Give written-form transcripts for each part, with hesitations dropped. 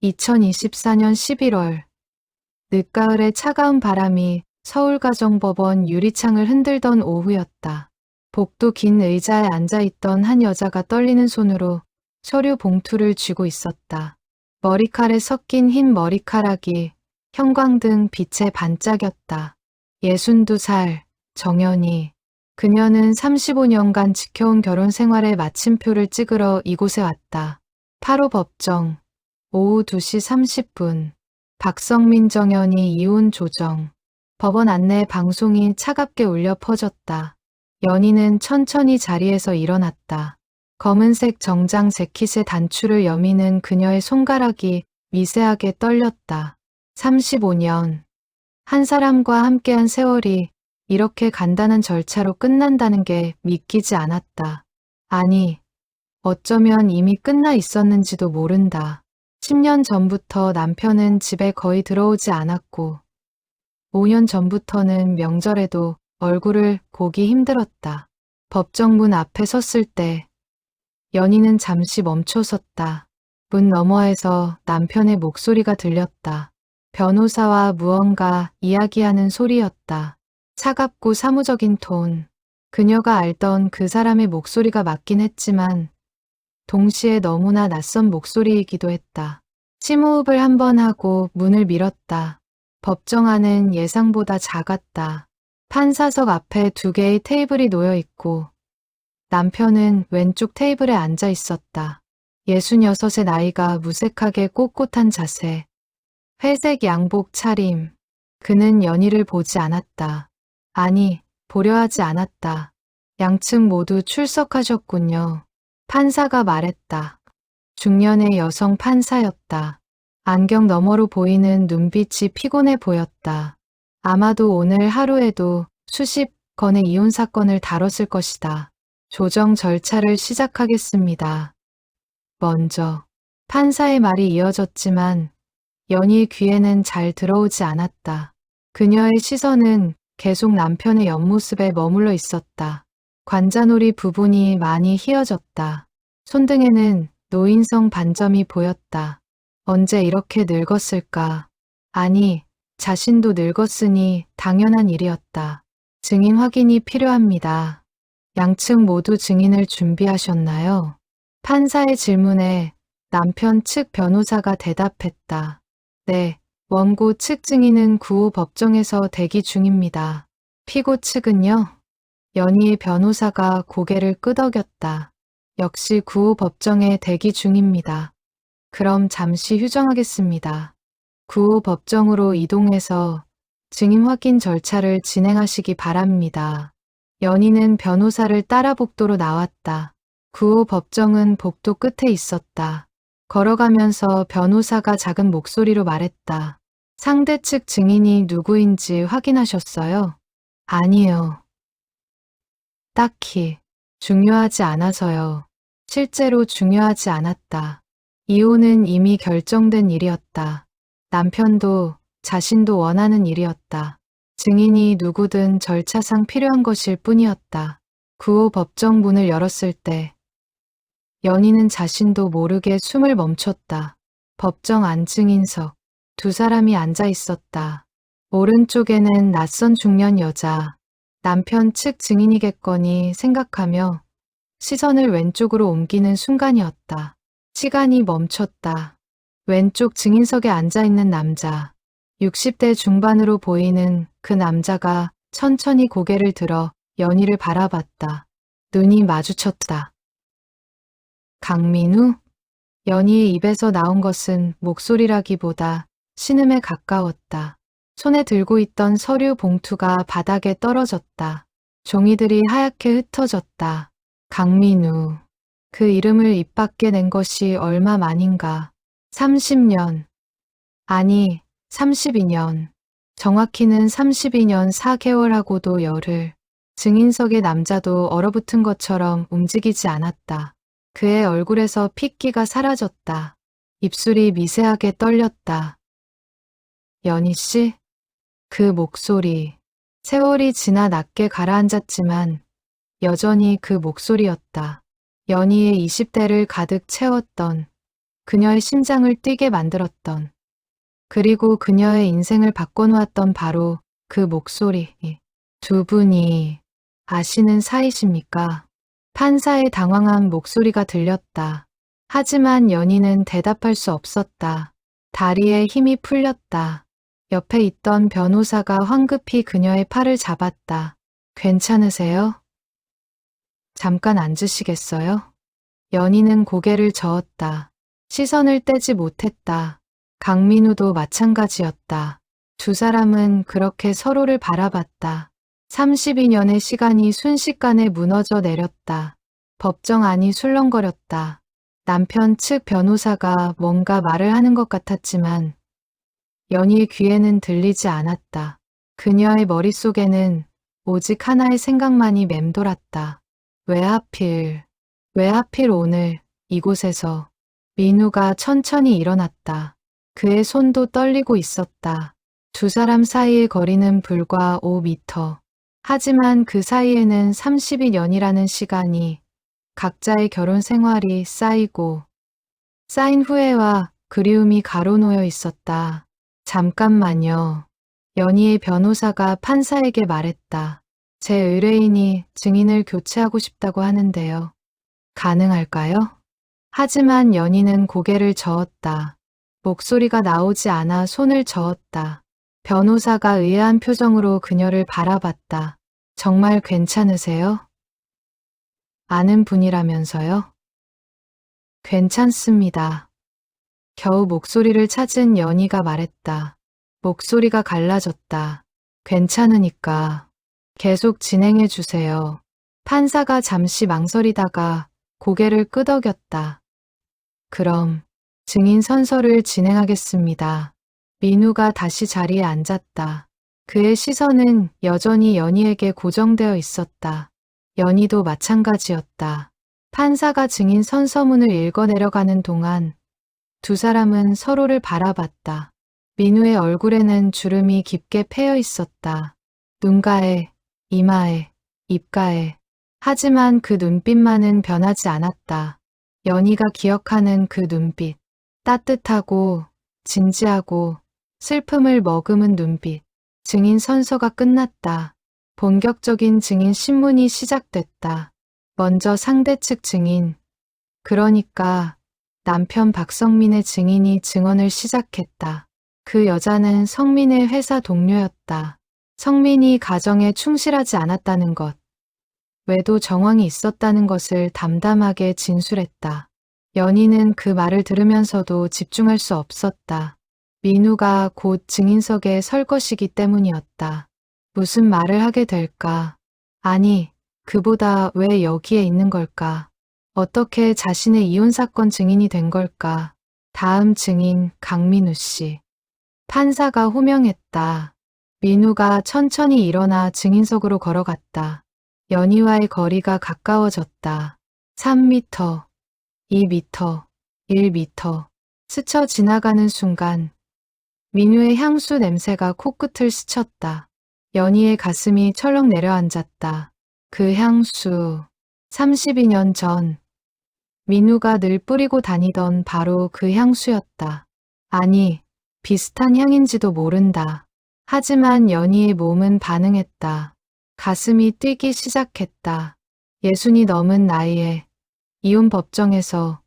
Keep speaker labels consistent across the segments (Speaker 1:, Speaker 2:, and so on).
Speaker 1: 2024년 11월 늦가을의 차가운 바람이 서울가정법원 유리창을 흔들던 오후였다. 복도 긴 의자에 앉아있던 한 여자가 떨리는 손으로 서류 봉투를 쥐고 있었다. 머리칼에 섞인 흰 머리카락이 형광등 빛에 반짝였다. 62살, 정연이. 그녀는 35년간 지켜온 결혼 생활의 마침표를 찍으러 이곳에 왔다. 8호 법정, 오후 2시 30분. 박성민 정연이 이혼 조정. 법원 안내 방송이 차갑게 울려 퍼졌다. 연희는 천천히 자리에서 일어났다. 검은색 정장 재킷의 단추를 여미는 그녀의 손가락이 미세하게 떨렸다. 35년. 한 사람과 함께한 세월이 이렇게 간단한 절차로 끝난다는 게 믿기지 않았다. 아니, 어쩌면 이미 끝나 있었는지도 모른다. 10년 전부터 남편은 집에 거의 들어오지 않았고 5년 전부터는 명절에도 얼굴을 보기 힘들었다. 법정 문 앞에 섰을 때 연희는 잠시 멈춰섰다. 문 너머에서 남편의 목소리가 들렸다. 변호사와 무언가 이야기하는 소리였다. 차갑고 사무적인 톤. 그녀가 알던 그 사람의 목소리가 맞긴 했지만 동시에 너무나 낯선 목소리이기도 했다. 심호흡을 한 번 하고 문을 밀었다. 법정 안은 예상보다 작았다. 판사석 앞에 2개의 테이블이 놓여 있고 남편은 왼쪽 테이블에 앉아 있었다. 66의 나이가 무색하게 꼿꼿한 자세. 회색 양복 차림. 그는 연희를 보지 않았다. 아니, 보려 하지 않았다. 양측 모두 출석하셨군요. 판사가 말했다. 중년의 여성 판사였다. 안경 너머로 보이는 눈빛이 피곤해 보였다. 아마도 오늘 하루에도 수십 건의 이혼 사건을 다뤘을 것이다. 조정 절차를 시작하겠습니다. 먼저 판사의 말이 이어졌지만 연희의 귀에는 잘 들어오지 않았다. 그녀의 시선은 계속 남편의 옆모습에 머물러 있었다. 관자놀이 부분이 많이 휘어졌다. 손등에는 노인성 반점이 보였다. 언제 이렇게 늙었을까? 아니, 자신도 늙었으니 당연한 일이었다. 증인 확인이 필요합니다. 양측 모두 증인을 준비하셨나요? 판사의 질문에 남편 측 변호사가 대답했다. 네, 원고 측 증인은 9호 법정에서 대기 중입니다. 피고 측은요? 연희의 변호사가 고개를 끄덕였다. 역시 9호 법정에 대기 중입니다. 그럼 잠시 휴정하겠습니다. 9호 법정으로 이동해서 증인 확인 절차를 진행하시기 바랍니다. 연희는 변호사를 따라 복도로 나왔다. 9호 법정은 복도 끝에 있었다. 걸어가면서 변호사가 작은 목소리로 말했다. 상대 측 증인이 누구인지 확인하셨어요? 아니요. 딱히 중요하지 않아서요. 실제로 중요하지 않았다. 이혼은 이미 결정된 일이었다. 남편도 자신도 원하는 일이었다. 증인이 누구든 절차상 필요한 것일 뿐이었다. 9호 법정 문을 열었을 때 연희는 자신도 모르게 숨을 멈췄다. 법정 안 증인석. 2사람이 앉아 있었다. 오른쪽에는 낯선 중년 여자. 남편 측 증인이겠거니 생각하며 시선을 왼쪽으로 옮기는 순간이었다. 시간이 멈췄다. 왼쪽 증인석에 앉아있는 남자. 60대 중반으로 보이는 그 남자가 천천히 고개를 들어 연희를 바라봤다. 눈이 마주쳤다. 강민우? 연희의 입에서 나온 것은 목소리라기보다 신음에 가까웠다. 손에 들고 있던 서류 봉투가 바닥에 떨어졌다. 종이들이 하얗게 흩어졌다. 강민우. 그 이름을 입 밖에 낸 것이 얼마 만인가. 30년. 아니, 32년. 정확히는 32년 4개월하고도 열흘. 증인석의 남자도 얼어붙은 것처럼 움직이지 않았다. 그의 얼굴에서 핏기가 사라졌다. 입술이 미세하게 떨렸다. 연희 씨? 그 목소리. 세월이 지나 낮게 가라앉았지만 여전히 그 목소리였다. 연희의 20대를 가득 채웠던 그녀의 심장을 뛰게 만들었던, 그리고 그녀의 인생을 바꿔놓았던 바로 그 목소리. 두 분이 아시는 사이십니까? 판사의 당황한 목소리가 들렸다. 하지만 연희는 대답할 수 없었다. 다리에 힘이 풀렸다. 옆에 있던 변호사가 황급히 그녀의 팔을 잡았다. 괜찮으세요? 잠깐 앉으시겠어요? 연희는 고개를 저었다. 시선을 떼지 못했다. 강민우도 마찬가지였다. 두 사람은 그렇게 서로를 바라봤다. 32년의 시간이 순식간에 무너져 내렸다. 법정 안이 술렁거렸다. 남편 측 변호사가 뭔가 말을 하는 것 같았지만 연희의 귀에는 들리지 않았다. 그녀의 머릿속에는 오직 하나의 생각만이 맴돌았다. 왜 하필 오늘 이곳에서. 민우가 천천히 일어났다. 그의 손도 떨리고 있었다. 두 사람 사이의 거리는 불과 5미터. 하지만 그 사이에는 32년이라는 시간이, 각자의 결혼 생활이 쌓인 후회와 그리움이 가로놓여 있었다. 잠깐만요. 연희의 변호사가 판사에게 말했다. 제 의뢰인이 증인을 교체하고 싶다고 하는데요. 가능할까요? 하지만 연희는 고개를 저었다. 목소리가 나오지 않아 손을 저었다. 변호사가 의아한 표정으로 그녀를 바라봤다. 정말 괜찮으세요? 아는 분이라면서요? 괜찮습니다. 겨우 목소리를 찾은 연희가 말했다. 목소리가 갈라졌다. 괜찮으니까 계속 진행해 주세요. 판사가 잠시 망설이다가 고개를 끄덕였다. 그럼 증인 선서를 진행하겠습니다. 민우가 다시 자리에 앉았다. 그의 시선은 여전히 연희에게 고정되어 있었다. 연희도 마찬가지였다. 판사가 증인 선서문을 읽어 내려가는 동안 두 사람은 서로를 바라봤다. 민우의 얼굴에는 주름이 깊게 패여 있었다. 눈가에, 이마에, 입가에. 하지만 그 눈빛만은 변하지 않았다. 연희가 기억하는 그 눈빛. 따뜻하고 진지하고 슬픔을 머금은 눈빛. 증인 선서가 끝났다. 본격적인 증인 신문이 시작됐다. 먼저 상대 측 증인, 그러니까 남편 박성민의 증인이 증언을 시작했다. 그 여자는 성민의 회사 동료였다. 성민이 가정에 충실하지 않았다는 것, 외도 정황이 있었다는 것을 담담하게 진술했다. 연희는 그 말을 들으면서도 집중할 수 없었다. 민우가 곧 증인석에 설 것이기 때문이었다. 무슨 말을 하게 될까? 아니, 그보다 왜 여기에 있는 걸까? 어떻게 자신의 이혼 사건 증인이 된 걸까? 다음 증인 강민우 씨. 판사가 호명했다. 민우가 천천히 일어나 증인석으로 걸어갔다. 연희와의 거리가 가까워졌다. 3미터, 2미터, 1미터. 스쳐 지나가는 순간 민우의 향수 냄새가 코끝을 스쳤다. 연희의 가슴이 철렁 내려앉았다. 그 향수, 32년 전 민우가 늘 뿌리고 다니던 바로 그 향수였다. 아니, 비슷한 향인지도 모른다. 하지만 연희의 몸은 반응했다. 가슴이 뛰기 시작했다. 60이 넘은 나이에 이혼 법정에서,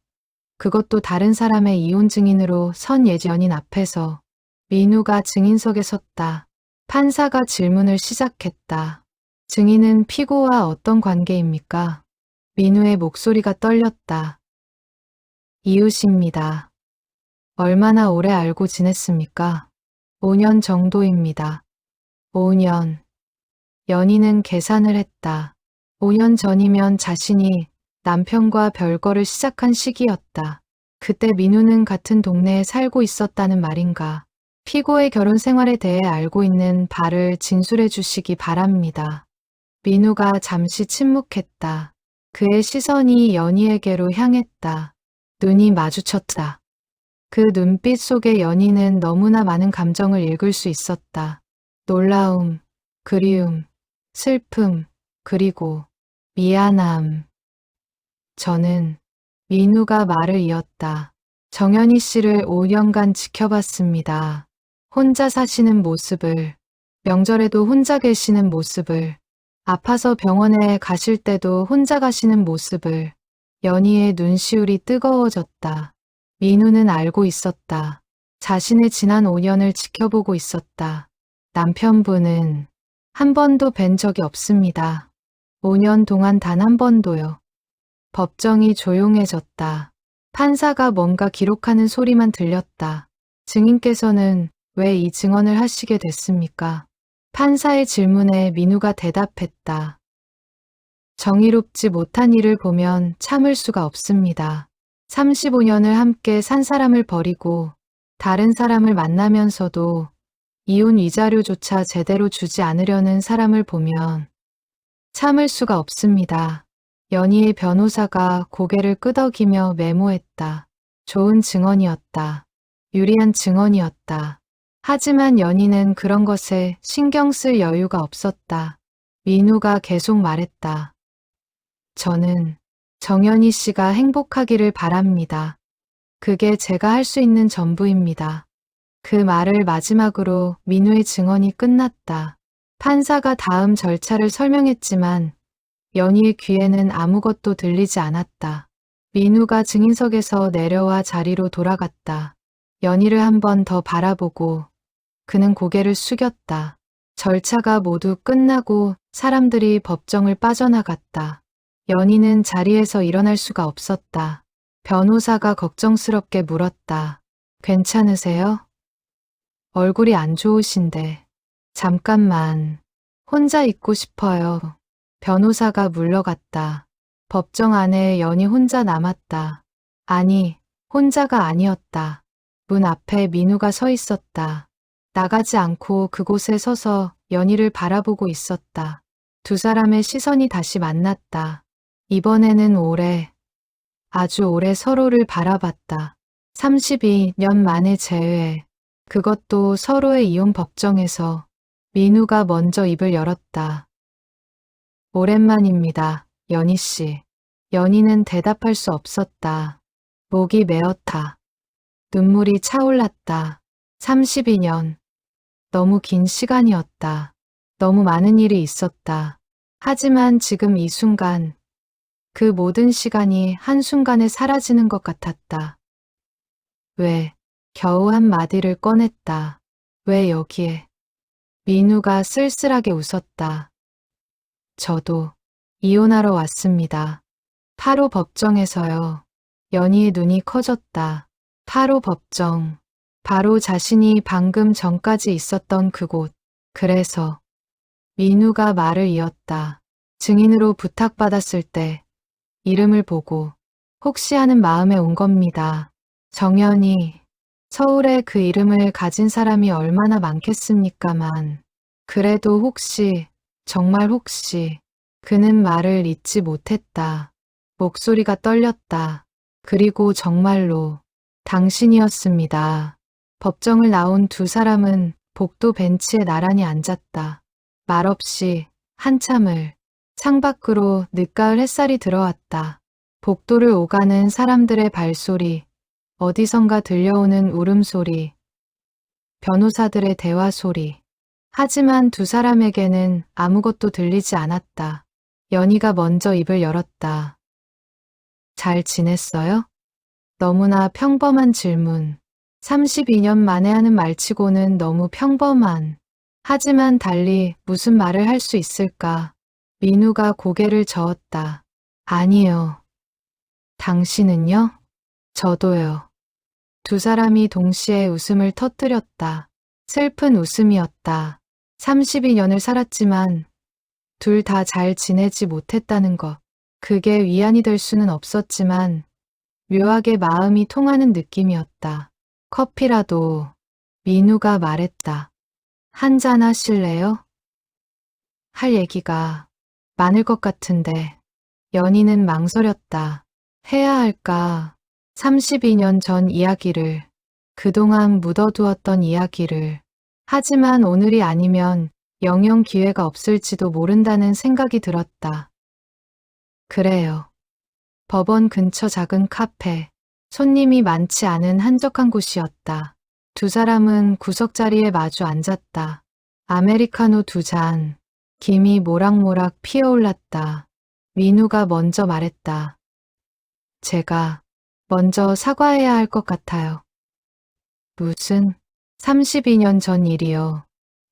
Speaker 1: 그것도 다른 사람의 이혼 증인으로 선 연인 앞에서 민우가 증인석에 섰다. 판사가 질문을 시작했다. 증인은 피고와 어떤 관계입니까? 민우의 목소리가 떨렸다. 이웃입니다. 얼마나 오래 알고 지냈습니까? 5년 정도입니다. 5년. 연희는 계산을 했다. 5년 전이면 자신이 남편과 별거를 시작한 시기였다. 그때 민우는 같은 동네에 살고 있었다는 말인가. 피고의 결혼 생활에 대해 알고 있는 바를 진술해 주시기 바랍니다. 민우가 잠시 침묵했다. 그의 시선이 연희에게로 향했다. 눈이 마주쳤다. 그 눈빛 속에 연희는 너무나 많은 감정을 읽을 수 있었다. 놀라움, 그리움, 슬픔, 그리고 미안함. 저는, 민우가 말을 이었다. 정연희 씨를 5년간 지켜봤습니다. 혼자 사시는 모습을, 명절에도 혼자 계시는 모습을, 아파서 병원에 가실 때도 혼자 가시는 모습을. 연희의 눈시울이 뜨거워졌다. 민우는 알고 있었다. 자신의 지난 5년을 지켜보고 있었다. 남편분은 한 번도 뵌 적이 없습니다. 5년 동안 단 한 번도요. 법정이 조용해졌다. 판사가 뭔가 기록하는 소리만 들렸다. 증인께서는 왜 이 증언을 하시게 됐습니까? 판사의 질문에 민우가 대답했다. 정의롭지 못한 일을 보면 참을 수가 없습니다. 35년을 함께 산 사람을 버리고 다른 사람을 만나면서도 이혼 위자료조차 제대로 주지 않으려는 사람을 보면 참을 수가 없습니다. 연희의 변호사가 고개를 끄덕이며 메모했다. 좋은 증언이었다. 유리한 증언이었다. 하지만 연희는 그런 것에 신경 쓸 여유가 없었다. 민우가 계속 말했다. 저는 정연희 씨가 행복하기를 바랍니다. 그게 제가 할 수 있는 전부입니다. 그 말을 마지막으로 민우의 증언이 끝났다. 판사가 다음 절차를 설명했지만 연희의 귀에는 아무것도 들리지 않았다. 민우가 증인석에서 내려와 자리로 돌아갔다. 연희를 한 번 더 바라보고 그는 고개를 숙였다. 절차가 모두 끝나고 사람들이 법정을 빠져나갔다. 연희는 자리에서 일어날 수가 없었다. 변호사가 걱정스럽게 물었다. 괜찮으세요? 얼굴이 안 좋으신데. 잠깐만. 혼자 있고 싶어요. 변호사가 물러갔다. 법정 안에 연희 혼자 남았다. 아니, 혼자가 아니었다. 문 앞에 민우가 서 있었다. 나가지 않고 그곳에 서서 연희를 바라보고 있었다. 두 사람의 시선이 다시 만났다. 이번에는 오래, 아주 오래 서로를 바라봤다. 32년 만에 재회. 그것도 서로의 이혼 법정에서. 민우가 먼저 입을 열었다. 오랜만입니다, 연희 씨. 연희는 대답할 수 없었다. 목이 메었다. 눈물이 차올랐다. 32년. 너무 긴 시간이었다. 너무 많은 일이 있었다. 하지만 지금 이 순간, 그 모든 시간이 한순간에 사라지는 것 같았다. 왜? 겨우 한 마디를 꺼냈다. 왜 여기에? 민우가 쓸쓸하게 웃었다. 저도 이혼하러 왔습니다. 8호 법정에서요. 연희의 눈이 커졌다. 8호 법정. 바로 자신이 방금 전까지 있었던 그곳. 그래서 민우가 말을 이었다. 증인으로 부탁받았을 때 이름을 보고 혹시 하는 마음에 온 겁니다. 정연희. 서울에 그 이름을 가진 사람이 얼마나 많겠습니까만. 그래도 혹시, 정말 혹시, 그는 말을 잇지 못했다. 목소리가 떨렸다. 그리고 정말로 당신이었습니다. 법정을 나온 두 사람은 복도 벤치에 나란히 앉았다. 말없이 한참을 창밖으로 늦가을 햇살이 들어왔다. 복도를 오가는 사람들의 발소리, 어디선가 들려오는 울음소리, 변호사들의 대화 소리. 하지만 두 사람에게는 아무것도 들리지 않았다. 연희가 먼저 입을 열었다. 잘 지냈어요? 너무나 평범한 질문. 32년 만에 하는 말치고는 너무 평범한. 하지만 달리 무슨 말을 할 수 있을까? 민우가 고개를 저었다. 아니요. 당신은요? 저도요. 두 사람이 동시에 웃음을 터뜨렸다. 슬픈 웃음이었다. 32년을 살았지만 둘 다 잘 지내지 못했다는 것. 그게 위안이 될 수는 없었지만 묘하게 마음이 통하는 느낌이었다. 커피라도. 민우가 말했다. 한잔 하실래요? 할 얘기가 많을 것 같은데. 연희는 망설였다. 해야 할까? 32년 전 이야기를, 그동안 묻어두었던 이야기를. 하지만 오늘이 아니면 영영 기회가 없을지도 모른다는 생각이 들었다. 그래요. 법원 근처 작은 카페. 손님이 많지 않은 한적한 곳이었다. 두 사람은 구석자리에 마주 앉았다. 아메리카노 2잔. 김이 모락모락 피어올랐다. 민우가 먼저 말했다. 제가 먼저 사과해야 할 것 같아요. 무슨 32년 전 일이요.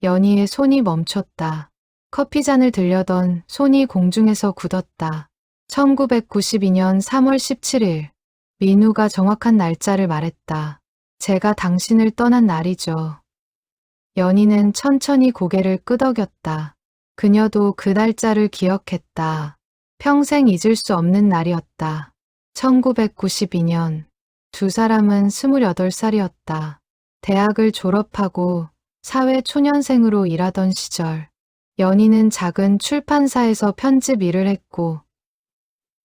Speaker 1: 연희의 손이 멈췄다. 커피잔을 들려던 손이 공중에서 굳었다. 1992년 3월 17일. 민우가 정확한 날짜를 말했다. 제가 당신을 떠난 날이죠. 연희는 천천히 고개를 끄덕였다. 그녀도 그 날짜를 기억했다. 평생 잊을 수 없는 날이었다. 1992년. 두 사람은 28살이었다. 대학을 졸업하고 사회 초년생으로 일하던 시절. 연희는 작은 출판사에서 편집 일을 했고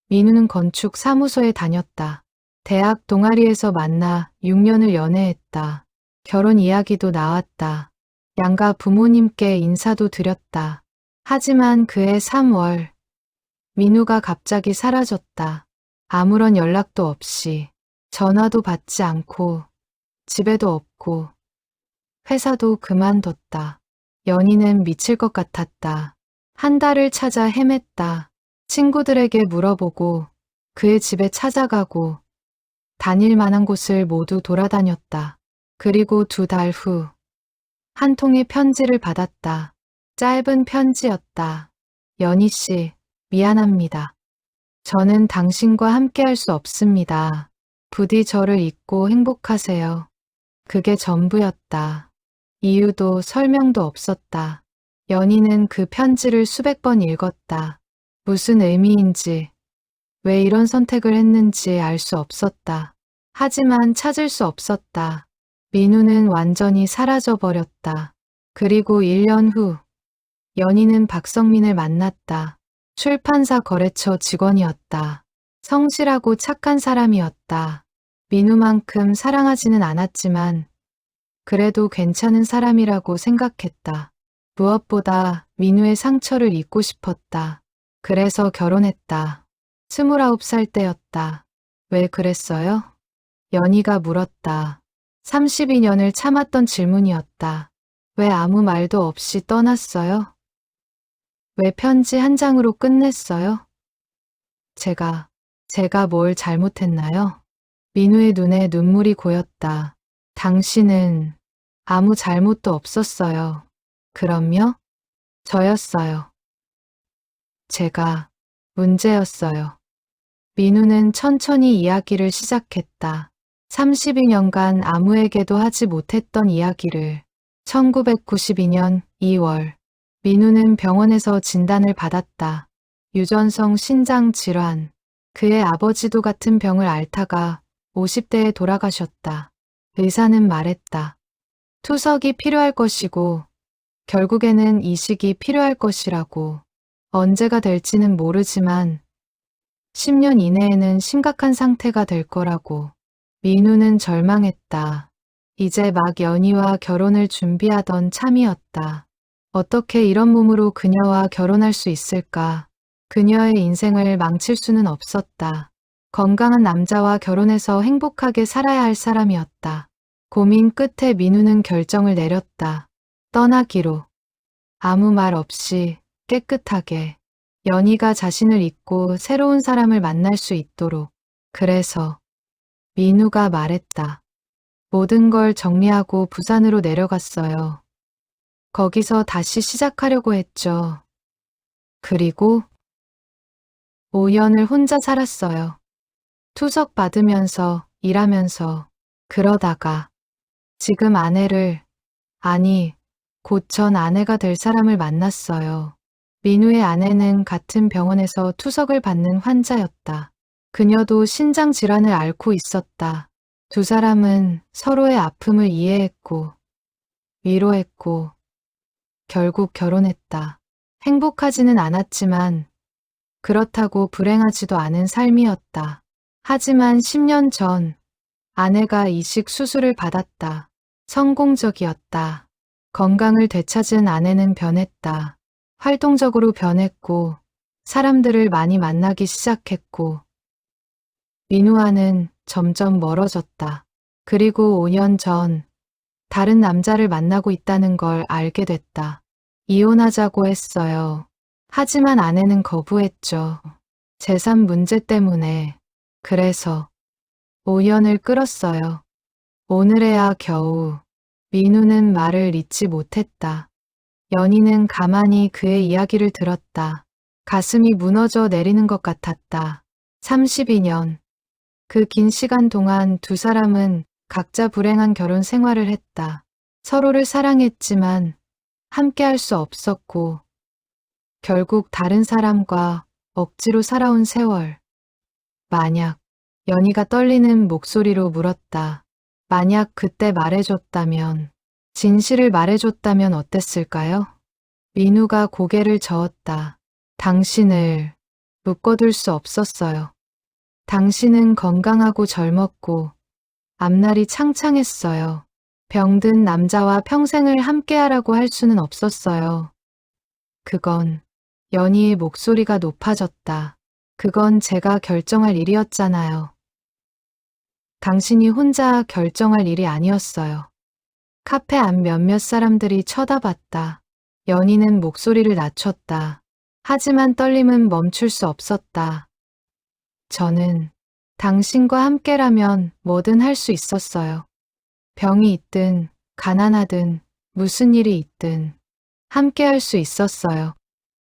Speaker 1: 민우는 건축 사무소에 다녔다. 대학 동아리에서 만나 6년을 연애했다. 결혼 이야기도 나왔다. 양가 부모님께 인사도 드렸다. 하지만 그해 3월 민우가 갑자기 사라졌다. 아무런 연락도 없이 전화도 받지 않고 집에도 없고 회사도 그만뒀다. 연희는 미칠 것 같았다. 한 달을 찾아 헤맸다. 친구들에게 물어보고 그의 집에 찾아가고 다닐 만한 곳을 모두 돌아다녔다. 그리고 2달 후 한 통의 편지를 받았다. 짧은 편지였다. 연희 씨, 미안합니다. 저는 당신과 함께할 수 없습니다. 부디 저를 잊고 행복하세요. 그게 전부였다. 이유도 설명도 없었다. 연희는 그 편지를 수백 번 읽었다. 무슨 의미인지, 왜 이런 선택을 했는지 알 수 없었다. 하지만 찾을 수 없었다. 민우는 완전히 사라져버렸다. 그리고 1년 후, 연희는 박성민을 만났다. 출판사 거래처 직원이었다. 성실하고 착한 사람이었다. 민우만큼 사랑하지는 않았지만 그래도 괜찮은 사람이라고 생각했다. 무엇보다 민우의 상처를 잊고 싶었다. 그래서 결혼했다. 29살 때였다. 왜 그랬어요? 연희가 물었다. 32년을 참았던 질문이었다. 왜 아무 말도 없이 떠났어요? 왜 편지 한 장으로 끝냈어요? 제가 뭘 잘못했나요? 민우의 눈에 눈물이 고였다. 당신은 아무 잘못도 없었어요. 그럼요? 저였어요. 제가 문제였어요. 민우는 천천히 이야기를 시작했다. 32년간 아무에게도 하지 못했던 이야기를. 1992년 2월, 민우는 병원에서 진단을 받았다. 유전성 신장 질환. 그의 아버지도 같은 병을 앓다가 50대에 돌아가셨다. 의사는 말했다. 투석이 필요할 것이고, 결국에는 이식이 필요할 것이라고. 언제가 될지는 모르지만 10년 이내에는 심각한 상태가 될 거라고. 민우는 절망했다. 이제 막 연희와 결혼을 준비하던 참이었다. 어떻게 이런 몸으로 그녀와 결혼할 수 있을까? 그녀의 인생을 망칠 수는 없었다. 건강한 남자와 결혼해서 행복하게 살아야 할 사람이었다. 고민 끝에 민우는 결정을 내렸다. 떠나기로. 아무 말 없이 깨끗하게. 연희가 자신을 잊고 새로운 사람을 만날 수 있도록. 그래서 민우가 말했다. 모든 걸 정리하고 부산으로 내려갔어요. 거기서 다시 시작하려고 했죠. 그리고 5년을 혼자 살았어요. 투석 받으면서, 일하면서, 그러다가 지금 아내를, 아니, 곧 전 아내가 될 사람을 만났어요. 민우의 아내는 같은 병원에서 투석을 받는 환자였다. 그녀도 신장 질환을 앓고 있었다. 두 사람은 서로의 아픔을 이해했고, 위로했고, 결국 결혼했다. 행복하지는 않았지만 그렇다고 불행하지도 않은 삶이었다. 하지만 10년 전 아내가 이식 수술을 받았다. 성공적이었다. 건강을 되찾은 아내는 변했다. 활동적으로 변했고 사람들을 많이 만나기 시작했고 민우와는 점점 멀어졌다. 그리고 5년 전 다른 남자를 만나고 있다는 걸 알게 됐다. 이혼하자고 했어요. 하지만 아내는 거부했죠. 재산 문제 때문에. 그래서 5년을 끌었어요. 오늘에야 겨우. 민우는 말을 잇지 못했다. 연희는 가만히 그의 이야기를 들었다. 가슴이 무너져 내리는 것 같았다. 32년. 그 긴 시간 동안 두 사람은 각자 불행한 결혼 생활을 했다. 서로를 사랑했지만 함께 할 수 없었고, 결국 다른 사람과 억지로 살아온 세월. 만약, 연희가 떨리는 목소리로 물었다. 만약 그때 말해줬다면, 진실을 말해줬다면 어땠을까요? 민우가 고개를 저었다. 당신을 묶어둘 수 없었어요. 당신은 건강하고 젊었고 앞날이 창창했어요. 병든 남자와 평생을 함께하라고 할 수는 없었어요. 그건 연희의 목소리가 높아졌다. 그건 제가 결정할 일이었잖아요. 당신이 혼자 결정할 일이 아니었어요. 카페 안 몇몇 사람들이 쳐다봤다. 연희는 목소리를 낮췄다. 하지만 떨림은 멈출 수 없었다. 저는 당신과 함께라면 뭐든 할 수 있었어요. 병이 있든 가난하든 무슨 일이 있든 함께 할 수 있었어요.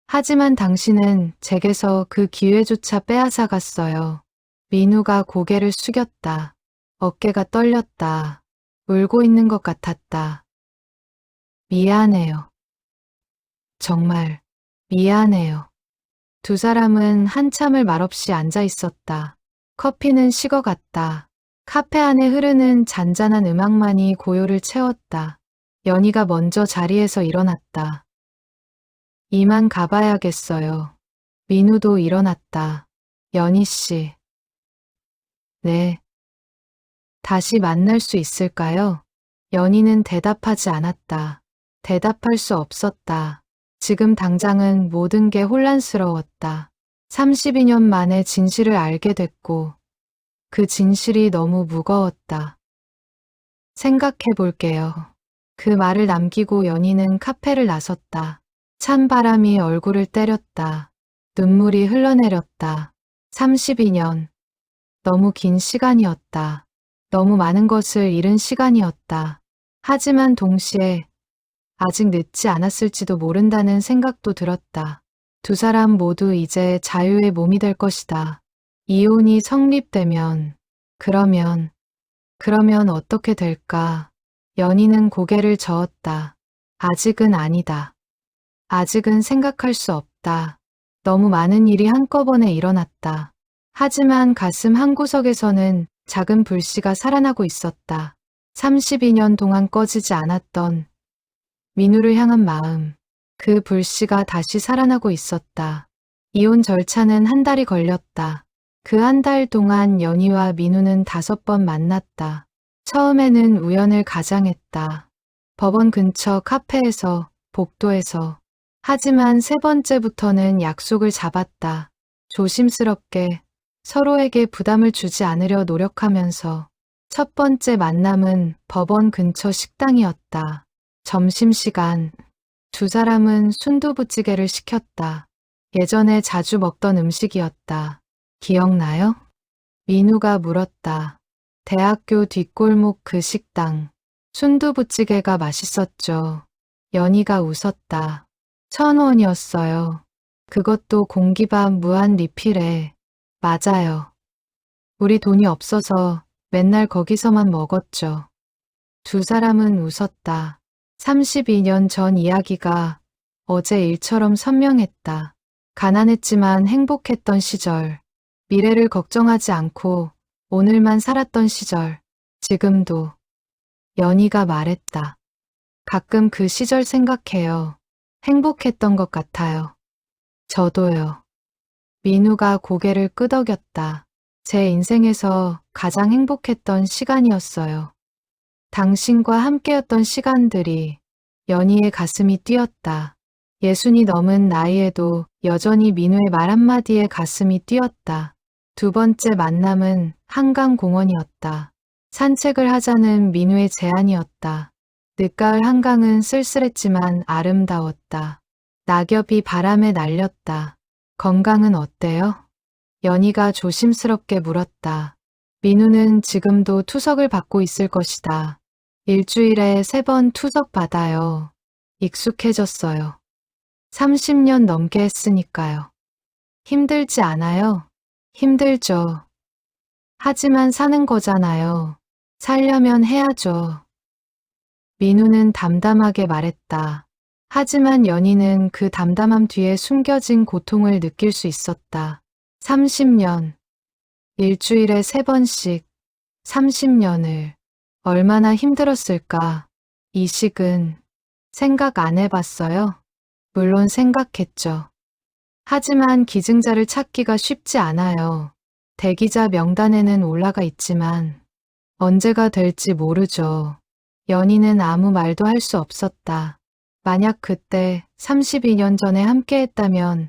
Speaker 1: 하지만 당신은 제게서 그 기회조차 빼앗아 갔어요. 민우가 고개를 숙였다. 어깨가 떨렸다. 울고 있는 것 같았다. 미안해요. 정말 미안해요. 두 사람은 한참을 말없이 앉아 있었다. 커피는 식어갔다. 카페 안에 흐르는 잔잔한 음악만이 고요를 채웠다. 연희가 먼저 자리에서 일어났다. 이만 가봐야겠어요. 민우도 일어났다. 연희 씨. 네. 다시 만날 수 있을까요? 연희는 대답하지 않았다. 대답할 수 없었다. 지금 당장은 모든 게 혼란스러웠다. 32년 만에 진실을 알게 됐고 그 진실이 너무 무거웠다. 생각해 볼게요. 그 말을 남기고 연희는 카페를 나섰다. 찬 바람이 얼굴을 때렸다. 눈물이 흘러내렸다. 32년. 너무 긴 시간이었다. 너무 많은 것을 잃은 시간이었다. 하지만 동시에 아직 늦지 않았을지도 모른다는 생각도 들었다. 두 사람 모두 이제 자유의 몸이 될 것이다. 이혼이 성립되면, 그러면 어떻게 될까? 연희는 고개를 저었다. 아직은 아니다. 아직은 생각할 수 없다. 너무 많은 일이 한꺼번에 일어났다. 하지만 가슴 한구석에서는 작은 불씨가 살아나고 있었다. 32년 동안 꺼지지 않았던 민우를 향한 마음, 그 불씨가 다시 살아나고 있었다. 이혼 절차는 한 달이 걸렸다. 그 한 달 동안 연희와 민우는 5번 만났다. 처음에는 우연을 가장했다. 법원 근처 카페에서, 복도에서. 하지만 3번째부터는 약속을 잡았다. 조심스럽게 서로에게 부담을 주지 않으려 노력하면서. 첫 번째 만남은 법원 근처 식당이었다. 점심시간. 두 사람은 순두부찌개를 시켰다. 예전에 자주 먹던 음식이었다. 기억나요? 민우가 물었다. 대학교 뒷골목 그 식당. 순두부찌개가 맛있었죠. 연희가 웃었다. 1,000원이었어요. 그것도 공기밥 무한 리필에. 맞아요. 우리 돈이 없어서 맨날 거기서만 먹었죠. 두 사람은 웃었다. 32년 전 이야기가 어제 일처럼 선명했다. 가난했지만 행복했던 시절, 미래를 걱정하지 않고 오늘만 살았던 시절, 지금도. 연희가 말했다. 가끔 그 시절 생각해요. 행복했던 것 같아요. 저도요. 민우가 고개를 끄덕였다. 제 인생에서 가장 행복했던 시간이었어요. 당신과 함께였던 시간들이. 연희의 가슴이 뛰었다. 60이 넘은 나이에도 여전히 민우의 말 한마디에 가슴이 뛰었다. 두 번째 만남은 한강공원이었다. 산책을 하자는 민우의 제안이었다. 늦가을 한강은 쓸쓸했지만 아름다웠다. 낙엽이 바람에 날렸다. 건강은 어때요? 연희가 조심스럽게 물었다. 민우는 지금도 투석을 받고 있을 것이다. 일주일에 3번 투석 받아요. 익숙해졌어요. 30년 넘게 했으니까요. 힘들지 않아요? 힘들죠. 하지만 사는 거잖아요. 살려면 해야죠. 민우는 담담하게 말했다. 하지만 연희는 그 담담함 뒤에 숨겨진 고통을 느낄 수 있었다. 30년. 일주일에 3번씩. 30년을. 얼마나 힘들었을까. 이식은 생각 안 해봤어요? 물론 생각했죠. 하지만 기증자를 찾기가 쉽지 않아요. 대기자 명단에는 올라가 있지만 언제가 될지 모르죠. 연희는 아무 말도 할 수 없었다. 만약 그때 32년 전에 함께했다면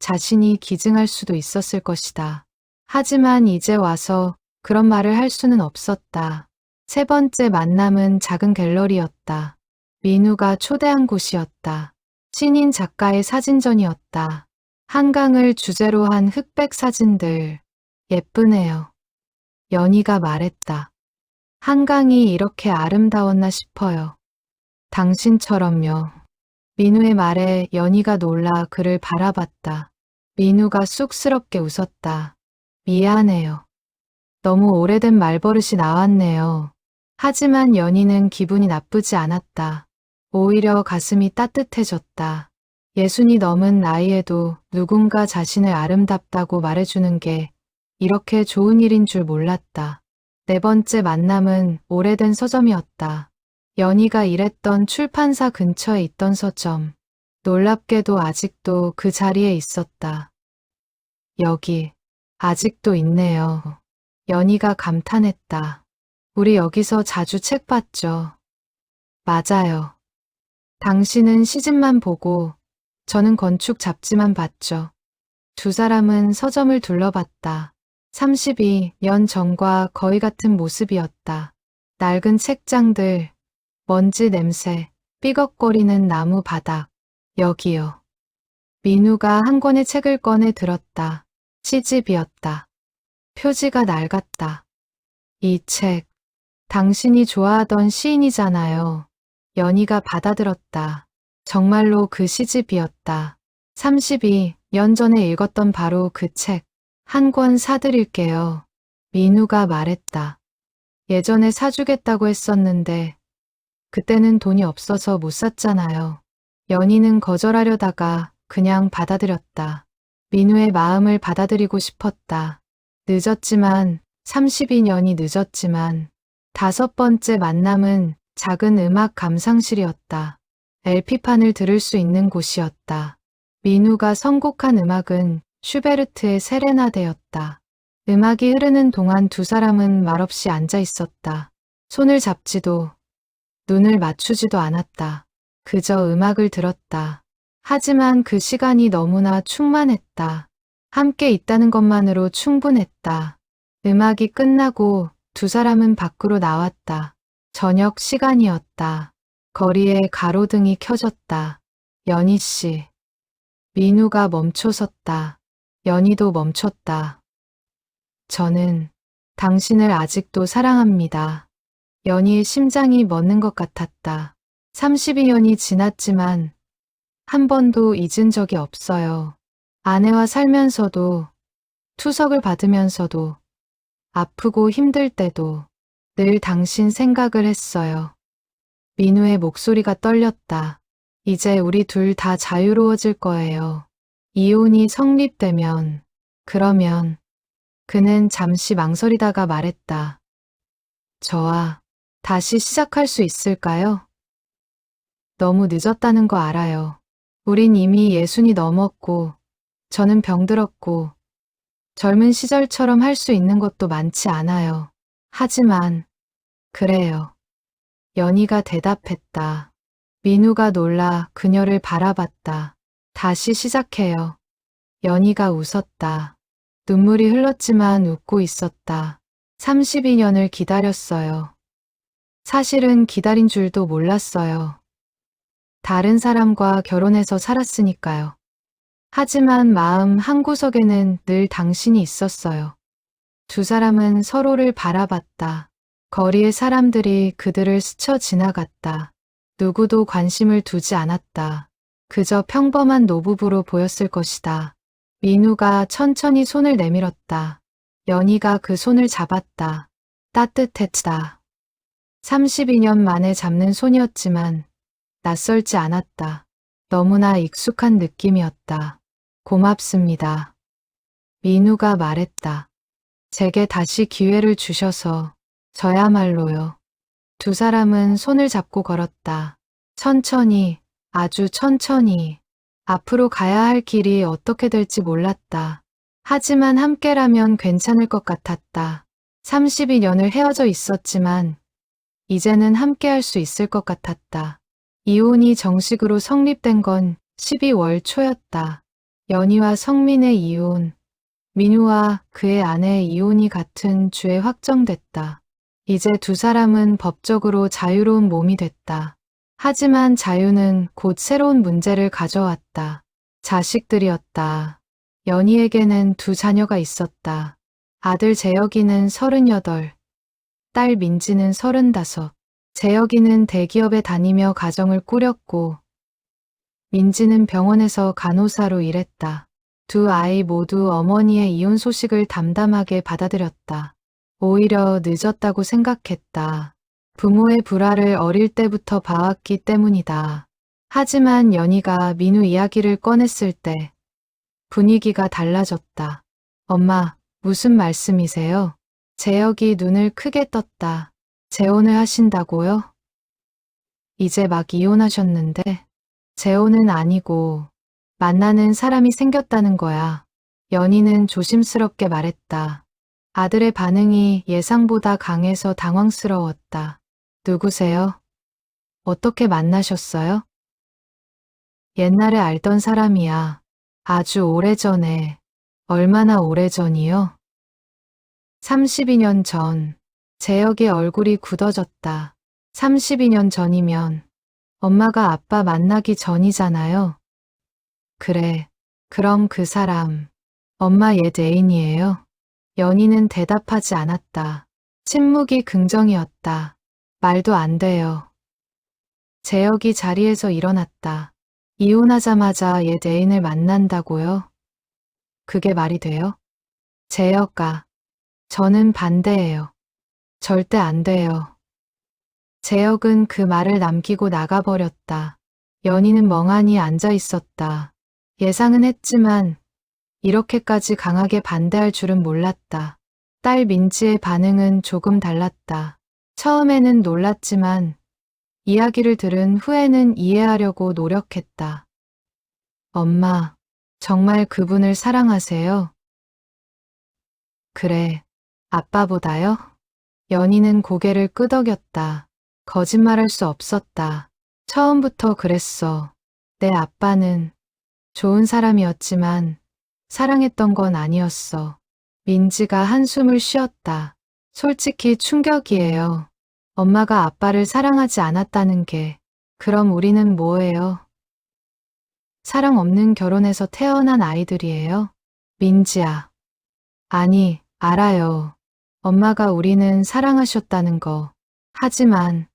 Speaker 1: 자신이 기증할 수도 있었을 것이다. 하지만 이제 와서 그런 말을 할 수는 없었다. 3번째 만남은 작은 갤러리였다. 민우가 초대한 곳이었다. 신인 작가의 사진전이었다. 한강을 주제로 한 흑백 사진들. 예쁘네요. 연희가 말했다. 한강이 이렇게 아름다웠나 싶어요. 당신처럼요. 민우의 말에 연희가 놀라 그를 바라봤다. 민우가 쑥스럽게 웃었다. 미안해요. 너무 오래된 말버릇이 나왔네요. 하지만 연희는 기분이 나쁘지 않았다. 오히려 가슴이 따뜻해졌다. 60이 넘은 나이에도 누군가 자신을 아름답다고 말해주는 게 이렇게 좋은 일인 줄 몰랐다. 4번째 만남은 오래된 서점이었다. 연희가 일했던 출판사 근처에 있던 서점. 놀랍게도 아직도 그 자리에 있었다. 여기, 아직도 있네요. 연희가 감탄했다. 우리 여기서 자주 책 봤죠. 맞아요. 당신은 시집만 보고 저는 건축 잡지만 봤죠. 두 사람은 서점을 둘러봤다. 32년 전과 거의 같은 모습이었다. 낡은 책장들, 먼지 냄새, 삐걱거리는 나무 바닥. 여기요. 민우가 한 권의 책을 꺼내 들었다. 시집이었다. 표지가 낡았다. 이 책, 당신이 좋아하던 시인이잖아요. 연희가 받아들었다. 정말로 그 시집이었다. 32년 전에 읽었던 바로 그 책. 한 권 사드릴게요. 민우가 말했다. 예전에 사주겠다고 했었는데 그때는 돈이 없어서 못 샀잖아요. 연희는 거절하려다가 그냥 받아들였다. 민우의 마음을 받아들이고 싶었다. 늦었지만 32년이 늦었지만 5번째 만남은 작은 음악 감상실이었다. LP판을 들을 수 있는 곳이었다. 민우가 선곡한 음악은 슈베르트의 세레나데였다. 음악이 흐르는 동안 두 사람은 말없이 앉아 있었다. 손을 잡지도 눈을 맞추지도 않았다. 그저 음악을 들었다. 하지만 그 시간이 너무나 충만했다. 함께 있다는 것만으로 충분했다. 음악이 끝나고 두 사람은 밖으로 나왔다. 저녁 시간이었다. 거리에 가로등이 켜졌다. 연희 씨. 민우가 멈춰섰다. 연희도 멈췄다. 저는 당신을 아직도 사랑합니다. 연희의 심장이 멎는 것 같았다. 32년이 지났지만 한 번도 잊은 적이 없어요. 아내와 살면서도, 투석을 받으면서도, 아프고 힘들 때도 늘 당신 생각을 했어요. 민우의 목소리가 떨렸다. 이제 우리 둘 다 자유로워질 거예요. 이혼이 성립되면, 그러면, 그는 잠시 망설이다가 말했다. 저와 다시 시작할 수 있을까요? 너무 늦었다는 거 알아요. 우린 이미 60이 넘었고, 저는 병들었고, 젊은 시절처럼 할 수 있는 것도 많지 않아요. 하지만, 그래요. 연희가 대답했다. 민우가 놀라 그녀를 바라봤다. 다시 시작해요. 연희가 웃었다. 눈물이 흘렀지만 웃고 있었다. 32년을 기다렸어요. 사실은 기다린 줄도 몰랐어요. 다른 사람과 결혼해서 살았으니까요. 하지만 마음 한구석에는 늘 당신이 있었어요. 두 사람은 서로를 바라봤다. 거리의 사람들이 그들을 스쳐 지나갔다. 누구도 관심을 두지 않았다. 그저 평범한 노부부로 보였을 것이다. 민우가 천천히 손을 내밀었다. 연희가 그 손을 잡았다. 따뜻했다. 32년 만에 잡는 손이었지만 낯설지 않았다. 너무나 익숙한 느낌이었다. 고맙습니다. 민우가 말했다. 제게 다시 기회를 주셔서 저야말로요. 두 사람은 손을 잡고 걸었다. 천천히, 아주 천천히. 앞으로 가야 할 길이 어떻게 될지 몰랐다. 하지만 함께라면 괜찮을 것 같았다. 32년을 헤어져 있었지만 이제는 함께할 수 있을 것 같았다. 이혼이 정식으로 성립된 건 12월 초였다. 연희와 성민의 이혼, 민우와 그의 아내의 이혼이 같은 주에 확정됐다. 이제 두 사람은 법적으로 자유로운 몸이 됐다. 하지만 자유는 곧 새로운 문제를 가져왔다. 자식들이었다. 연희에게는 두 자녀가 있었다. 아들 재혁이는 38, 딸 민지는 35. 재혁이는 대기업에 다니며 가정을 꾸렸고 민지는 병원에서 간호사로 일했다. 두 아이 모두 어머니의 이혼 소식을 담담하게 받아들였다. 오히려 늦었다고 생각했다. 부모의 불화를 어릴 때부터 봐왔기 때문이다. 하지만 연희가 민우 이야기를 꺼냈을 때 분위기가 달라졌다. 엄마, 무슨 말씀이세요? 재혁이 눈을 크게 떴다. 재혼을 하신다고요? 이제 막 이혼하셨는데 재혼은 아니고 만나는 사람이 생겼다는 거야. 연희는 조심스럽게 말했다. 아들의 반응이 예상보다 강해서 당황스러웠다. 누구세요? 어떻게 만나셨어요? 옛날에 알던 사람이야. 아주 오래전에. 얼마나 오래전이요? 32년 전. 재혁의 얼굴이 굳어졌다. 32년 전이면 엄마가 아빠 만나기 전이잖아요. 그래. 그럼 그 사람, 엄마 옛 애인이에요? 연희는 대답하지 않았다. 침묵이 긍정이었다. 말도 안 돼요. 재혁이 자리에서 일어났다. 이혼하자마자 옛 애인을 만난다고요? 그게 말이 돼요? 재혁아, 저는 반대해요. 절대 안 돼요. 재혁은 그 말을 남기고 나가버렸다. 연희는 멍하니 앉아 있었다. 예상은 했지만 이렇게까지 강하게 반대할 줄은 몰랐다. 딸 민지의 반응은 조금 달랐다. 처음에는 놀랐지만 이야기를 들은 후에는 이해하려고 노력했다. 엄마, 정말 그분을 사랑하세요? 그래, 아빠보다요? 연희는 고개를 끄덕였다. 거짓말할 수 없었다. 처음부터 그랬어. 내 아빠는 좋은 사람이었지만 사랑했던 건 아니었어. 민지가 한숨을 쉬었다. 솔직히 충격이에요. 엄마가 아빠를 사랑하지 않았다는 게. 그럼 우리는 뭐예요? 사랑 없는 결혼에서 태어난 아이들이에요? 민지야. 아니, 알아요. 엄마가 우리는 사랑하셨다는 거. 하지만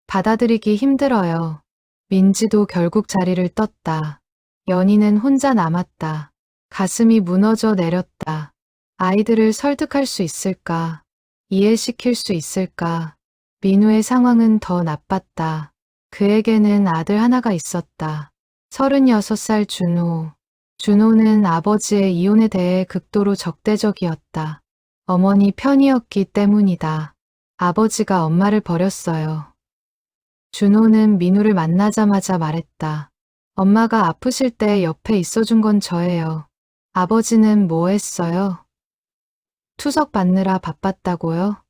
Speaker 1: 받아들이기 힘들어요. 민지도 결국 자리를 떴다. 연희는 혼자 남았다. 가슴이 무너져 내렸다. 아이들을 설득할 수 있을까? 이해시킬 수 있을까? 민우의 상황은 더 나빴다. 그에게는 아들 하나가 있었다. 36살 준호. 준호는 아버지의 이혼에 대해 극도로 적대적이었다. 어머니 편이었기 때문이다. 아버지가 엄마를 버렸어요. 준호는 민우를 만나자마자 말했다. 엄마가 아프실 때 옆에 있어준 건 저예요. 아버지는 뭐 했어요? 투석 받느라 바빴다고요?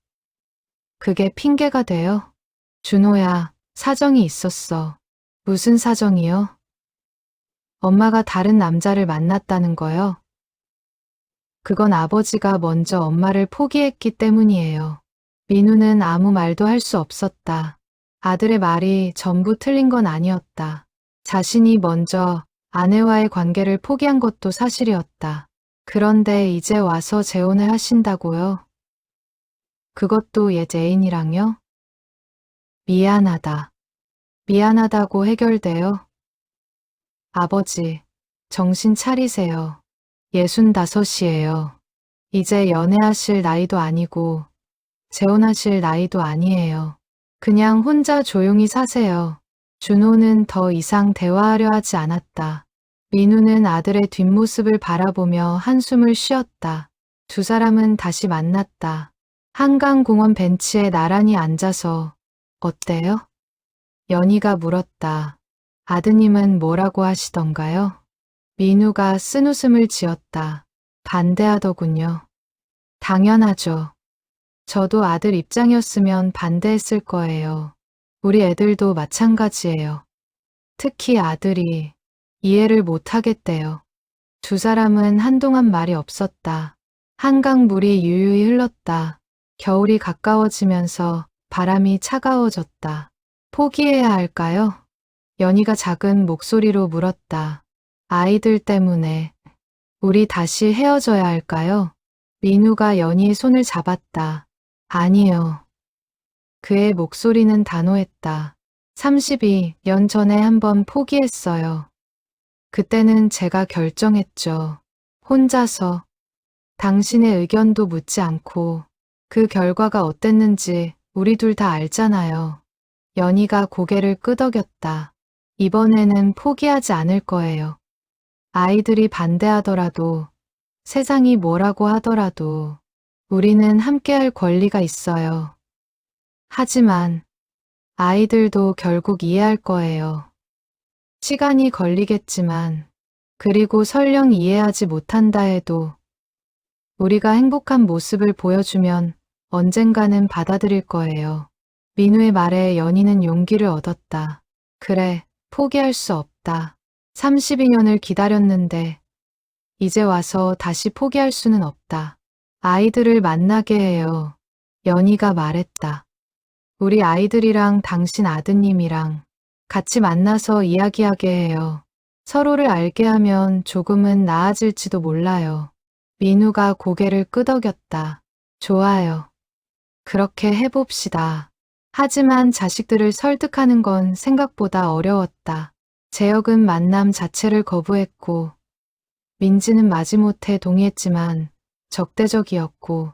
Speaker 1: 그게 핑계가 돼요? 준호야, 사정이 있었어. 무슨 사정이요? 엄마가 다른 남자를 만났다는 거요? 그건 아버지가 먼저 엄마를 포기했기 때문이에요. 민우는 아무 말도 할 수 없었다. 아들의 말이 전부 틀린 건 아니었다. 자신이 먼저 아내와의 관계를 포기한 것도 사실이었다. 그런데 이제 와서 재혼을 하신다고요? 그것도 옛 애인이랑요? 미안하다. 미안하다고 해결돼요? 아버지, 정신 차리세요. 65이에요. 이제 연애하실 나이도 아니고 재혼하실 나이도 아니에요. 그냥 혼자 조용히 사세요. 준호는 더 이상 대화하려 하지 않았다. 민우는 아들의 뒷모습을 바라보며 한숨을 쉬었다. 두 사람은 다시 만났다. 한강공원 벤치에 나란히 앉아서 어때요? 연희가 물었다. 아드님은 뭐라고 하시던가요? 민우가 쓴웃음을 지었다. 반대하더군요. 당연하죠. 저도 아들 입장이었으면 반대했을 거예요. 우리 애들도 마찬가지예요. 특히 아들이 이해를 못하겠대요. 두 사람은 한동안 말이 없었다. 한강물이 유유히 흘렀다. 겨울이 가까워지면서 바람이 차가워졌다. 포기해야 할까요? 연희가 작은 목소리로 물었다. 아이들 때문에 우리 다시 헤어져야 할까요? 민우가 연희의 손을 잡았다. 아니요. 그의 목소리는 단호했다. 32년 전에 한번 포기했어요. 그때는 제가 결정했죠. 혼자서. 당신의 의견도 묻지 않고 그 결과가 어땠는지 우리 둘 다 알잖아요. 연희가 고개를 끄덕였다. 이번에는 포기하지 않을 거예요. 아이들이 반대하더라도 세상이 뭐라고 하더라도 우리는 함께할 권리가 있어요. 하지만 아이들도 결국 이해할 거예요. 시간이 걸리겠지만 그리고 설령 이해하지 못한다 해도 우리가 행복한 모습을 보여주면 언젠가는 받아들일 거예요. 민우의 말에 연희는 용기를 얻었다. 그래, 포기할 수 없다. 32년을 기다렸는데 이제 와서 다시 포기할 수는 없다. 아이들을 만나게 해요. 연희가 말했다. 우리 아이들이랑 당신 아드님이랑 같이 만나서 이야기하게 해요. 서로를 알게 하면 조금은 나아질지도 몰라요. 민우가 고개를 끄덕였다. 좋아요. 그렇게 해봅시다. 하지만 자식들을 설득하는 건 생각보다 어려웠다. 재혁은 만남 자체를 거부했고 민지는 마지못해 동의했지만 적대적이었고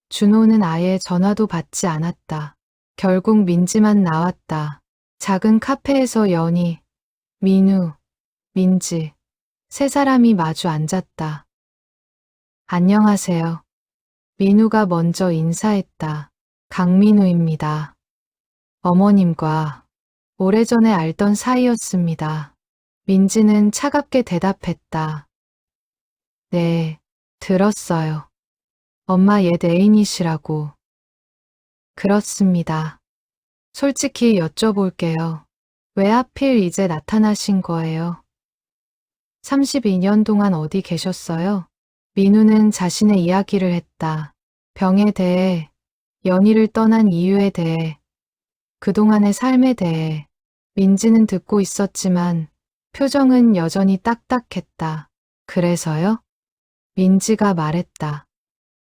Speaker 1: 준호는 아예 전화도 받지 않았다. 결국 민지만 나왔다. 작은 카페에서 연희, 민우, 민지 세 사람이 마주 앉았다. 안녕하세요. 민우가 먼저 인사했다. 강민우입니다. 어머님과 오래전에 알던 사이였습니다. 민지는 차갑게 대답했다. 네, 들었어요. 엄마 옛 애인이시라고. 그렇습니다. 솔직히 여쭤볼게요. 왜 하필 이제 나타나신 거예요? 32년 동안 어디 계셨어요? 민우는 자신의 이야기를 했다. 병에 대해, 연희를 떠난 이유에 대해, 그동안의 삶에 대해. 민지는 듣고 있었지만 표정은 여전히 딱딱했다. 그래서요? 민지가 말했다.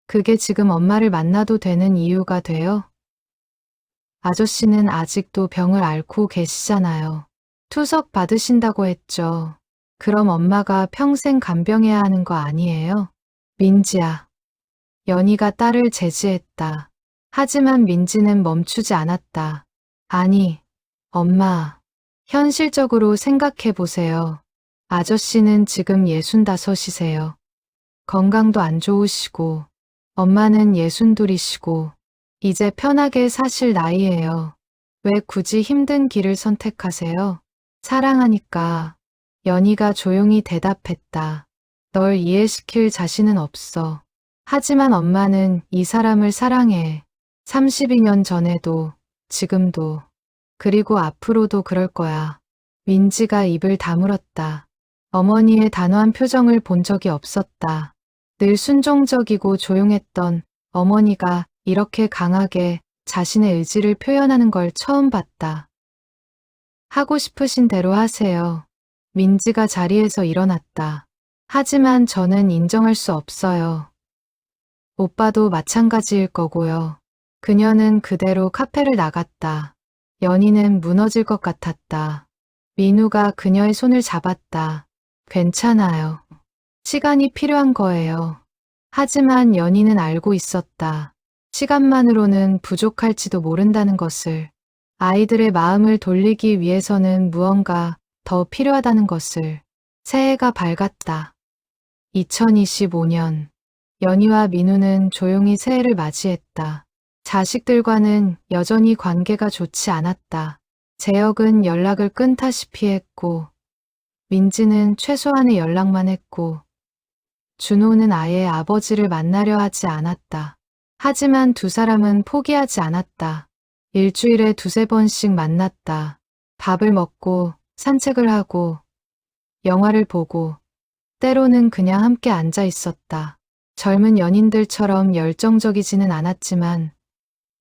Speaker 1: 그게 지금 엄마를 만나도 되는 이유가 돼요? 아저씨는 아직도 병을 앓고 계시잖아요. 투석 받으신다고 했죠. 그럼 엄마가 평생 간병해야 하는 거 아니에요? 민지야. 연희가 딸을 제지했다. 하지만 민지는 멈추지 않았다. 아니, 엄마. 현실적으로 생각해 보세요. 아저씨는 지금 65이세요. 건강도 안 좋으시고, 엄마는 62이시고, 이제 편하게 사실 나이예요. 왜 굳이 힘든 길을 선택하세요? 사랑하니까. 연희가 조용히 대답했다. 널 이해시킬 자신은 없어. 하지만 엄마는 이 사람을 사랑해. 32년 전에도, 지금도, 그리고 앞으로도 그럴 거야. 민지가 입을 다물었다. 어머니의 단호한 표정을 본 적이 없었다. 늘 순종적이고 조용했던 어머니가 이렇게 강하게 자신의 의지를 표현하는 걸 처음 봤다. 하고 싶으신 대로 하세요. 민지가 자리에서 일어났다. 하지만 저는 인정할 수 없어요. 오빠도 마찬가지일 거고요. 그녀는 그대로 카페를 나갔다. 연희는 무너질 것 같았다. 민우가 그녀의 손을 잡았다. 괜찮아요. 시간이 필요한 거예요. 하지만 연희는 알고 있었다. 시간만으로는 부족할지도 모른다는 것을. 아이들의 마음을 돌리기 위해서는 무언가 더 필요하다는 것을. 새해가 밝았다. 2025년. 연희와 민우는 조용히 새해를 맞이했다. 자식들과는 여전히 관계가 좋지 않았다. 재혁은 연락을 끊다시피 했고, 민지는 최소한의 연락만 했고, 준호는 아예 아버지를 만나려 하지 않았다. 하지만 두 사람은 포기하지 않았다. 일주일에 두세 번씩 만났다. 밥을 먹고, 산책을 하고, 영화를 보고, 때로는 그냥 함께 앉아 있었다. 젊은 연인들처럼 열정적이지는 않았지만,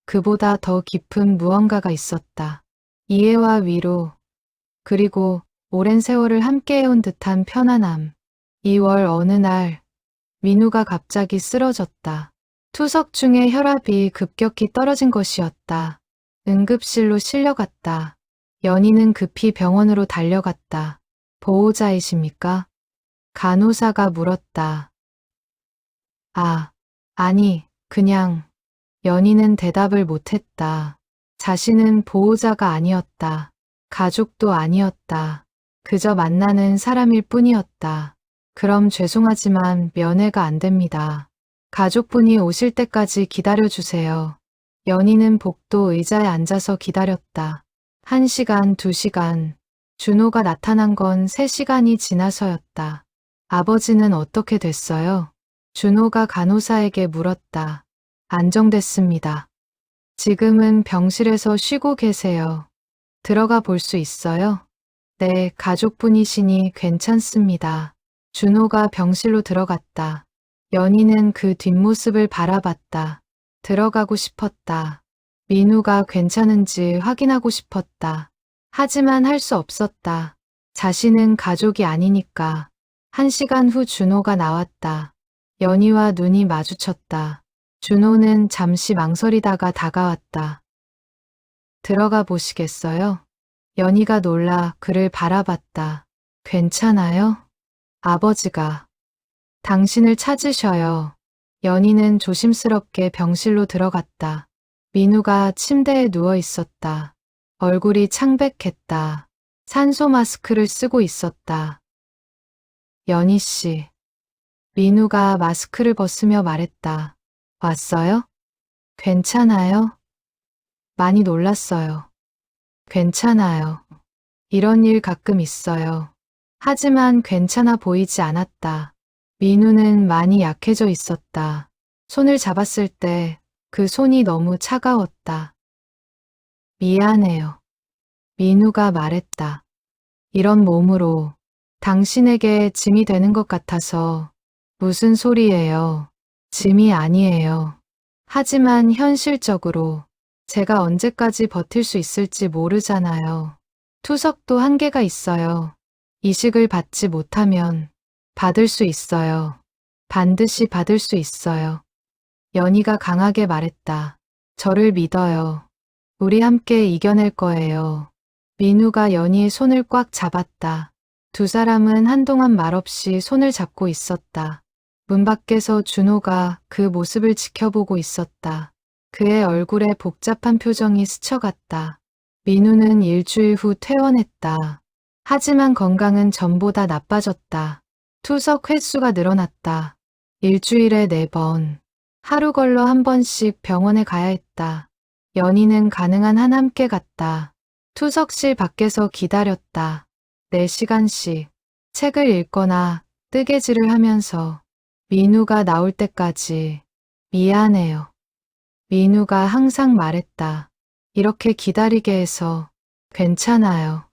Speaker 1: 그보다 더 깊은 무언가가 있었다. 이해와 위로, 그리고 오랜 세월을 함께 해온 듯한 편안함. 2월 어느 날, 민우가 갑자기 쓰러졌다. 투석 중에 혈압이 급격히 떨어진 것이었다. 응급실로 실려갔다. 연희는 급히 병원으로 달려갔다. 보호자이십니까? 간호사가 물었다. 아니, 그냥. 연희는 대답을 못했다. 자신은 보호자가 아니었다. 가족도 아니었다. 그저 만나는 사람일 뿐이었다. 그럼 죄송하지만 면회가 안 됩니다. 가족분이 오실 때까지 기다려주세요. 연희는 복도 의자에 앉아서 기다렸다. 1시간, 2시간. 준호가 나타난 건 3시간이 지나서였다. 아버지는 어떻게 됐어요? 준호가 간호사에게 물었다. 안정됐습니다. 지금은 병실에서 쉬고 계세요. 들어가 볼 수 있어요? 네, 가족분이시니 괜찮습니다. 준호가 병실로 들어갔다. 연희는 그 뒷모습을 바라봤다. 들어가고 싶었다. 민우가 괜찮은지 확인하고 싶었다. 하지만 할 수 없었다. 자신은 가족이 아니니까. 1시간 후 준호가 나왔다. 연희와 눈이 마주쳤다. 준호는 잠시 망설이다가 다가왔다. 들어가 보시겠어요? 연희가 놀라 그를 바라봤다. 괜찮아요? 아버지가 당신을 찾으셔요. 연희는 조심스럽게 병실로 들어갔다. 민우가 침대에 누워 있었다. 얼굴이 창백했다. 산소 마스크를 쓰고 있었다. 연희 씨. 민우가 마스크를 벗으며 말했다. 왔어요? 괜찮아요? 많이 놀랐어요. 괜찮아요. 이런 일 가끔 있어요. 하지만 괜찮아 보이지 않았다. 민우는 많이 약해져 있었다. 손을 잡았을 때 그 손이 너무 차가웠다. 미안해요. 민우가 말했다. 이런 몸으로 당신에게 짐이 되는 것 같아서. 무슨 소리예요? 짐이 아니에요. 하지만 현실적으로 제가 언제까지 버틸 수 있을지 모르잖아요. 투석도 한계가 있어요. 이식을 받지 못하면 받을 수 있어요. 반드시 받을 수 있어요. 연희가 강하게 말했다. 저를 믿어요. 우리 함께 이겨낼 거예요. 민우가 연희의 손을 꽉 잡았다. 두 사람은 한동안 말없이 손을 잡고 있었다. 문 밖에서 준호가 그 모습을 지켜보고 있었다. 그의 얼굴에 복잡한 표정이 스쳐갔다. 민우는 일주일 후 퇴원했다. 하지만 건강은 전보다 나빠졌다. 투석 횟수가 늘어났다. 일주일에 4번. 하루 걸러 한 번씩 병원에 가야 했다. 연희는 가능한 한 함께 갔다. 투석실 밖에서 기다렸다. 4시간씩 책을 읽거나 뜨개질을 하면서 민우가 나올 때까지. 미안해요. 민우가 항상 말했다. 이렇게 기다리게 해서. 괜찮아요.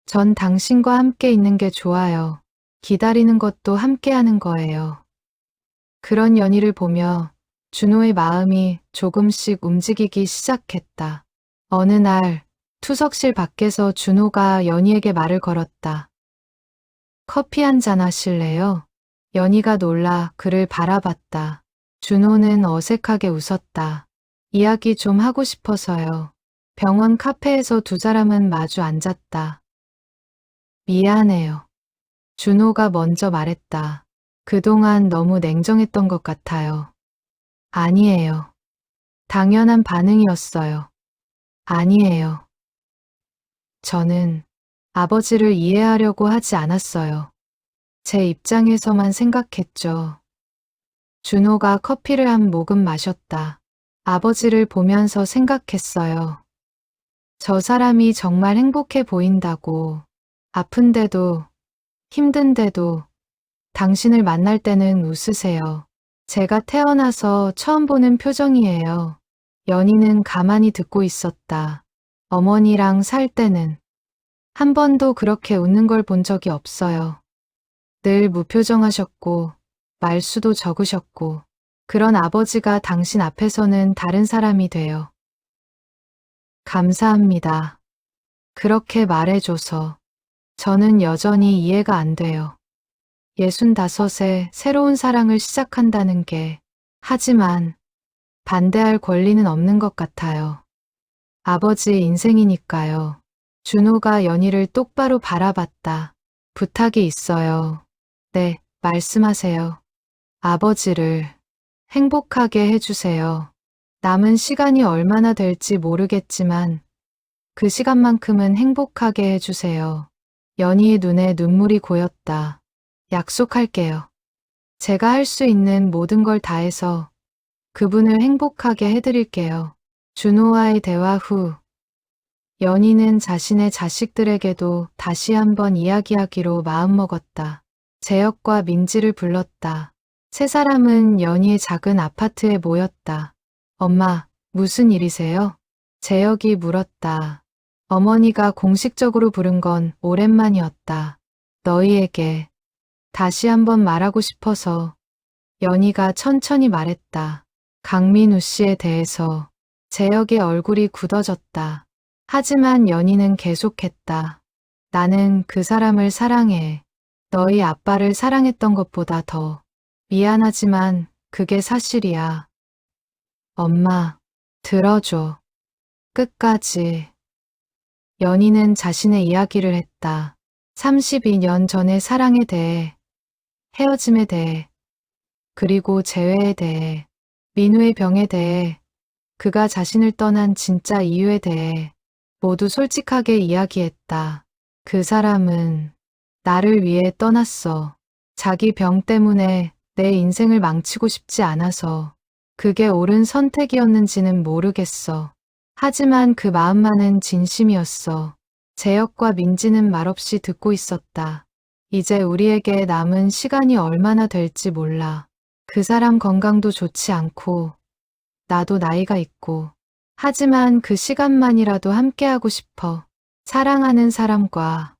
Speaker 1: 전 당신과 함께 있는 게 좋아요. 기다리는 것도 함께 하는 거예요. 그런 연희를 보며 준호의 마음이 조금씩 움직이기 시작했다. 어느 날 투석실 밖에서 준호가 연희에게 말을 걸었다. 커피 한잔 하실래요? 연희가 놀라 그를 바라봤다. 준호는 어색하게 웃었다. 이야기 좀 하고 싶어서요. 병원 카페에서 두 사람은 마주 앉았다. 미안해요. 준호가 먼저 말했다. 그동안 너무 냉정했던 것 같아요. 아니에요. 당연한 반응이었어요. 아니에요. 저는 아버지를 이해하려고 하지 않았어요. 제 입장에서만 생각했죠. 준호가 커피를 한 모금 마셨다. 아버지를 보면서 생각했어요. 저 사람이 정말 행복해 보인다고. 아픈데도, 힘든데도 당신을 만날 때는 웃으세요. 제가 태어나서 처음 보는 표정이에요. 연희는 가만히 듣고 있었다. 어머니랑 살 때는 한 번도 그렇게 웃는 걸 본 적이 없어요. 늘 무표정하셨고, 말수도 적으셨고, 그런 아버지가 당신 앞에서는 다른 사람이 돼요. 감사합니다. 그렇게 말해줘서 저는 여전히 이해가 안 돼요. 65에 새로운 사랑을 시작한다는 게, 하지만 반대할 권리는 없는 것 같아요. 아버지의 인생이니까요. 준호가 연희를 똑바로 바라봤다. 부탁이 있어요. 네, 말씀하세요. 아버지를 행복하게 해주세요. 남은 시간이 얼마나 될지 모르겠지만 그 시간만큼은 행복하게 해주세요. 연희의 눈에 눈물이 고였다. 약속할게요. 제가 할 수 있는 모든 걸 다해서 그분을 행복하게 해드릴게요. 준호와의 대화 후 연희는 자신의 자식들에게도 다시 한번 이야기하기로 마음먹었다. 재혁과 민지를 불렀다. 세 사람은 연희의 작은 아파트에 모였다. 엄마, 무슨 일이세요? 재혁이 물었다. 어머니가 공식적으로 부른 건 오랜만이었다. 너희에게 다시 한번 말하고 싶어서. 연희가 천천히 말했다. 강민우 씨에 대해서. 재혁의 얼굴이 굳어졌다. 하지만 연희는 계속했다. 나는 그 사람을 사랑해. 너희 아빠를 사랑했던 것보다 더. 미안하지만 그게 사실이야. 엄마, 들어줘. 끝까지. 연희는 자신의 이야기를 했다. 32년 전의 사랑에 대해, 헤어짐에 대해, 그리고 재회에 대해, 민우의 병에 대해, 그가 자신을 떠난 진짜 이유에 대해 모두 솔직하게 이야기했다. 그 사람은 나를 위해 떠났어. 자기 병 때문에 내 인생을 망치고 싶지 않아서. 그게 옳은 선택이었는지는 모르겠어. 하지만 그 마음만은 진심이었어. 재혁과 민지는 말없이 듣고 있었다. 이제 우리에게 남은 시간이 얼마나 될지 몰라. 그 사람 건강도 좋지 않고 나도 나이가 있고. 하지만 그 시간만이라도 함께하고 싶어. 사랑하는 사람과.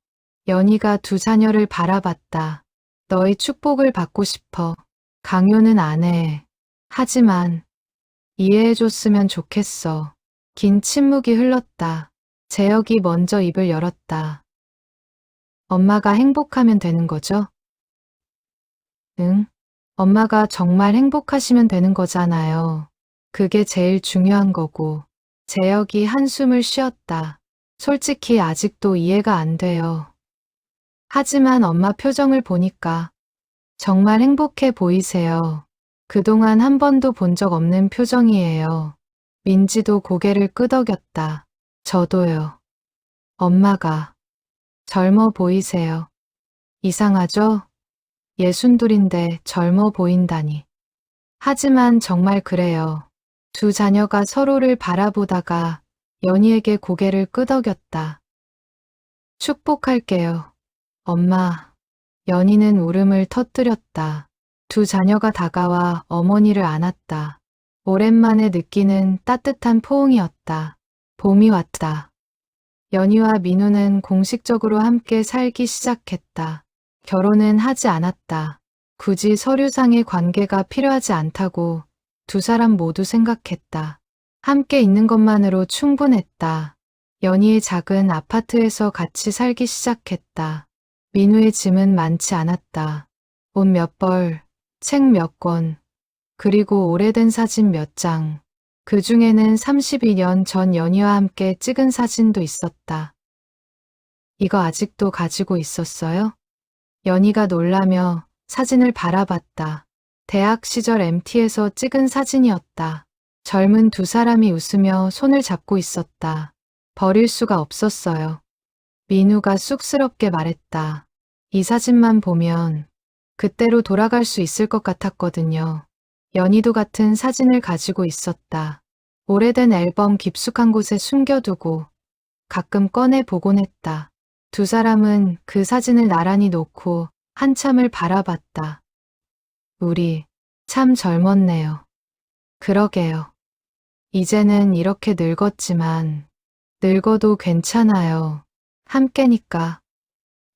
Speaker 1: 연희가 두 자녀를 바라봤다. 너의 축복을 받고 싶어. 강요는 안 해. 하지만 이해해줬으면 좋겠어. 긴 침묵이 흘렀다. 재혁이 먼저 입을 열었다. 엄마가 행복하면 되는 거죠? 응. 엄마가 정말 행복하시면 되는 거잖아요. 그게 제일 중요한 거고. 재혁이 한숨을 쉬었다. 솔직히 아직도 이해가 안 돼요. 하지만 엄마 표정을 보니까 정말 행복해 보이세요. 그동안 한 번도 본 적 없는 표정이에요. 민지도 고개를 끄덕였다. 저도요. 엄마가 젊어 보이세요. 이상하죠? 62인데 젊어 보인다니. 하지만 정말 그래요. 두 자녀가 서로를 바라보다가 연희에게 고개를 끄덕였다. 축복할게요. 엄마. 연희는 울음을 터뜨렸다. 두 자녀가 다가와 어머니를 안았다. 오랜만에 느끼는 따뜻한 포옹이었다. 봄이 왔다. 연희와 민우는 공식적으로 함께 살기 시작했다. 결혼은 하지 않았다. 굳이 서류상의 관계가 필요하지 않다고 두 사람 모두 생각했다. 함께 있는 것만으로 충분했다. 연희의 작은 아파트에서 같이 살기 시작했다. 민우의 짐은 많지 않았다. 옷 몇 벌, 책 몇 권, 그리고 오래된 사진 몇 장. 그 중에는 32년 전 연희와 함께 찍은 사진도 있었다. 이거 아직도 가지고 있었어요? 연희가 놀라며 사진을 바라봤다. 대학 시절 MT에서 찍은 사진이었다. 젊은 두 사람이 웃으며 손을 잡고 있었다. 버릴 수가 없었어요. 민우가 쑥스럽게 말했다. 이 사진만 보면 그때로 돌아갈 수 있을 것 같았거든요. 연희도 같은 사진을 가지고 있었다. 오래된 앨범 깊숙한 곳에 숨겨두고 가끔 꺼내 보곤 했다. 두 사람은 그 사진을 나란히 놓고 한참을 바라봤다. 우리 참 젊었네요. 그러게요. 이제는 이렇게 늙었지만 늙어도 괜찮아요. 함께니까.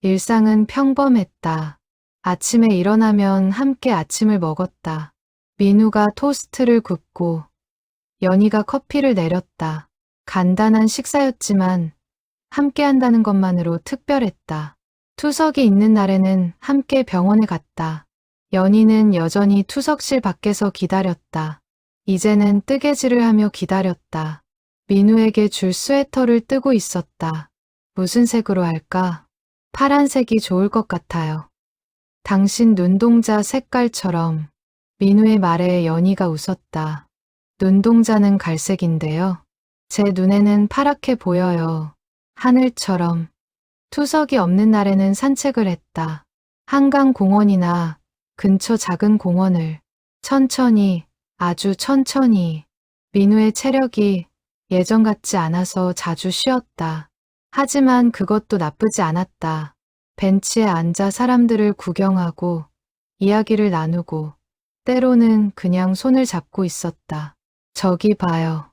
Speaker 1: 일상은 평범했다. 아침에 일어나면 함께 아침을 먹었다. 민우가 토스트를 굽고 연희가 커피를 내렸다. 간단한 식사였지만 함께 한다는 것만으로 특별했다. 투석이 있는 날에는 함께 병원에 갔다. 연희는 여전히 투석실 밖에서 기다렸다. 이제는 뜨개질을 하며 기다렸다. 민우에게 줄 스웨터를 뜨고 있었다. 무슨 색으로 할까? 파란색이 좋을 것 같아요. 당신 눈동자 색깔처럼. 민우의 말에 연희가 웃었다. 눈동자는 갈색인데요. 제 눈에는 파랗게 보여요. 하늘처럼. 투석이 없는 날에는 산책을 했다. 한강 공원이나 근처 작은 공원을 천천히, 아주 천천히. 민우의 체력이 예전 같지 않아서 자주 쉬었다. 하지만 그것도 나쁘지 않았다. 벤치에 앉아 사람들을 구경하고 이야기를 나누고 때로는 그냥 손을 잡고 있었다. 저기 봐요.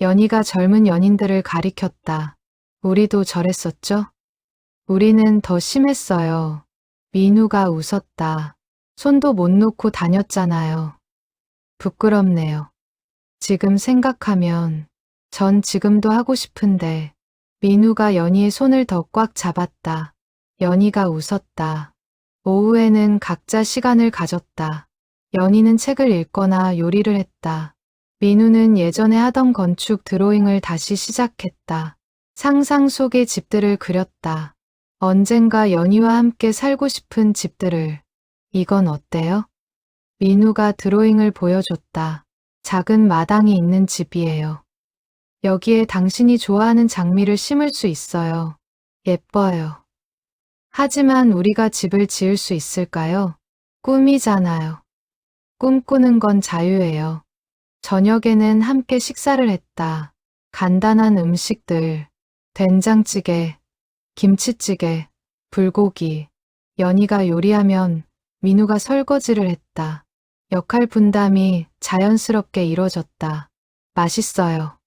Speaker 1: 연희가 젊은 연인들을 가리켰다. 우리도 저랬었죠? 우리는 더 심했어요. 민우가 웃었다. 손도 못 놓고 다녔잖아요. 부끄럽네요. 지금 생각하면 전 지금도 하고 싶은데. 민우가 연희의 손을 더 꽉 잡았다. 연희가 웃었다. 오후에는 각자 시간을 가졌다. 연희는 책을 읽거나 요리를 했다. 민우는 예전에 하던 건축 드로잉을 다시 시작했다. 상상 속의 집들을 그렸다. 언젠가 연희와 함께 살고 싶은 집들을. 이건 어때요? 민우가 드로잉을 보여줬다. 작은 마당이 있는 집이에요. 여기에 당신이 좋아하는 장미를 심을 수 있어요. 예뻐요. 하지만 우리가 집을 지을 수 있을까요? 꿈이잖아요. 꿈꾸는 건 자유예요. 저녁에는 함께 식사를 했다. 간단한 음식들, 된장찌개, 김치찌개, 불고기. 연희가 요리하면 민우가 설거지를 했다. 역할 분담이 자연스럽게 이뤄졌다. 맛있어요.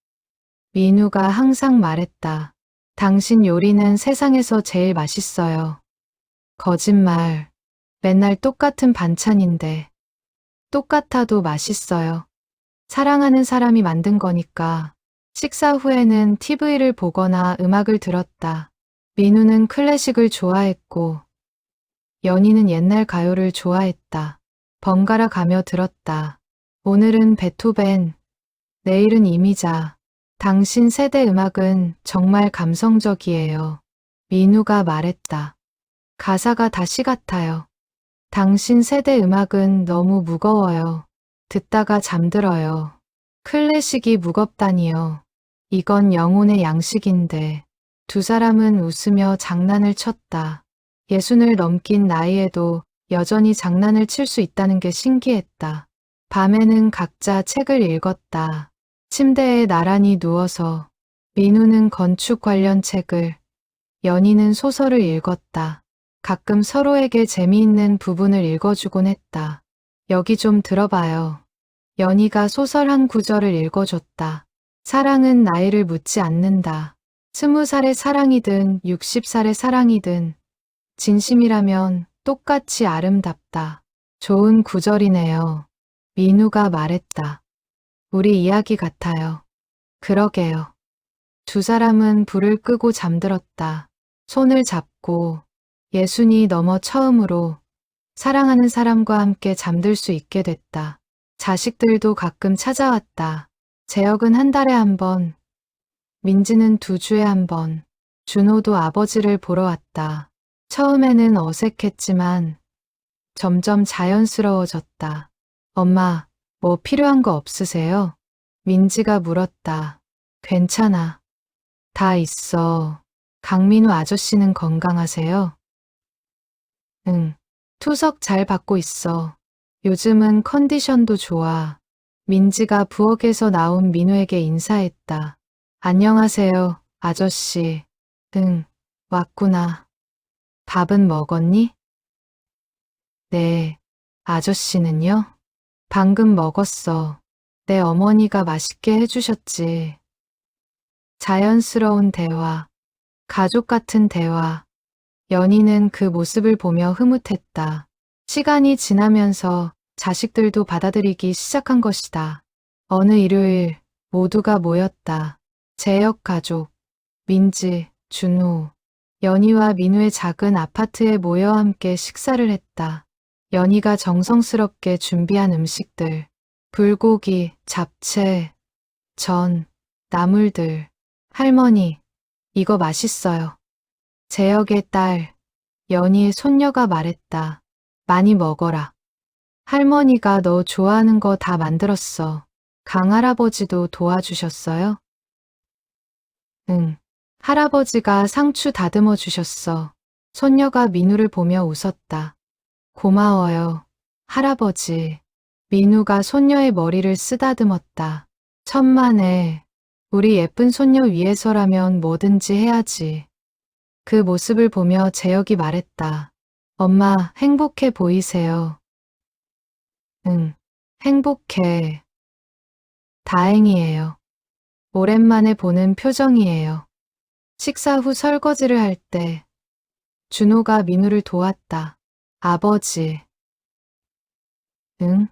Speaker 1: 민우가 항상 말했다. 당신 요리는 세상에서 제일 맛있어요. 거짓말. 맨날 똑같은 반찬인데. 똑같아도 맛있어요. 사랑하는 사람이 만든 거니까. 식사 후에는 TV를 보거나 음악을 들었다. 민우는 클래식을 좋아했고 연희는 옛날 가요를 좋아했다. 번갈아 가며 들었다. 오늘은 베토벤, 내일은 이미자. 당신 세대 음악은 정말 감성적이에요. 민우가 말했다. 가사가 다시 같아요. 당신 세대 음악은 너무 무거워요. 듣다가 잠들어요. 클래식이 무겁다니요. 이건 영혼의 양식인데. 두 사람은 웃으며 장난을 쳤다. 60을 넘긴 나이에도 여전히 장난을 칠 수 있다는 게 신기했다. 밤에는 각자 책을 읽었다. 침대에 나란히 누워서. 민우는 건축 관련 책을, 연희는 소설을 읽었다. 가끔 서로에게 재미있는 부분을 읽어주곤 했다. 여기 좀 들어봐요. 연희가 소설 한 구절을 읽어줬다. 사랑은 나이를 묻지 않는다. 20살의 사랑이든 60살의 사랑이든 진심이라면 똑같이 아름답다. 좋은 구절이네요. 민우가 말했다. 우리 이야기 같아요. 그러게요. 두 사람은 불을 끄고 잠들었다. 손을 잡고 예순이 넘어 처음으로 사랑하는 사람과 함께 잠들 수 있게 됐다. 자식들도 가끔 찾아왔다. 재혁은 한 달에 한 번, 민지는 2주에 한 번, 준호도 아버지를 보러 왔다. 처음에는 어색했지만 점점 자연스러워졌다. 엄마, 뭐 필요한 거 없으세요? 민지가 물었다. 괜찮아. 다 있어. 강민우 아저씨는 건강하세요? 응. 투석 잘 받고 있어. 요즘은 컨디션도 좋아. 민지가 부엌에서 나온 민우에게 인사했다. 안녕하세요, 아저씨. 응, 왔구나. 밥은 먹었니? 네. 아저씨는요? 방금 먹었어. 내 어머니가 맛있게 해주셨지. 자연스러운 대화, 가족 같은 대화. 연희는 그 모습을 보며 흐뭇했다. 시간이 지나면서 자식들도 받아들이기 시작한 것이다. 어느 일요일 모두가 모였다. 재혁 가족, 민지, 준호, 연희와 민우의 작은 아파트에 모여 함께 식사를 했다. 연희가 정성스럽게 준비한 음식들, 불고기, 잡채, 전, 나물들. 할머니, 이거 맛있어요. 재혁의 딸, 연희의 손녀가 말했다. 많이 먹어라. 할머니가 너 좋아하는 거 다 만들었어. 강할아버지도 도와주셨어요? 응. 할아버지가 상추 다듬어 주셨어. 손녀가 민우를 보며 웃었다. 고마워요, 할아버지. 민우가 손녀의 머리를 쓰다듬었다. 천만에, 우리 예쁜 손녀 위해서라면 뭐든지 해야지. 그 모습을 보며 재혁이 말했다. 엄마, 행복해 보이세요. 응, 행복해. 다행이에요. 오랜만에 보는 표정이에요. 식사 후 설거지를 할 때 준호가 민우를 도왔다. 아버지. 응?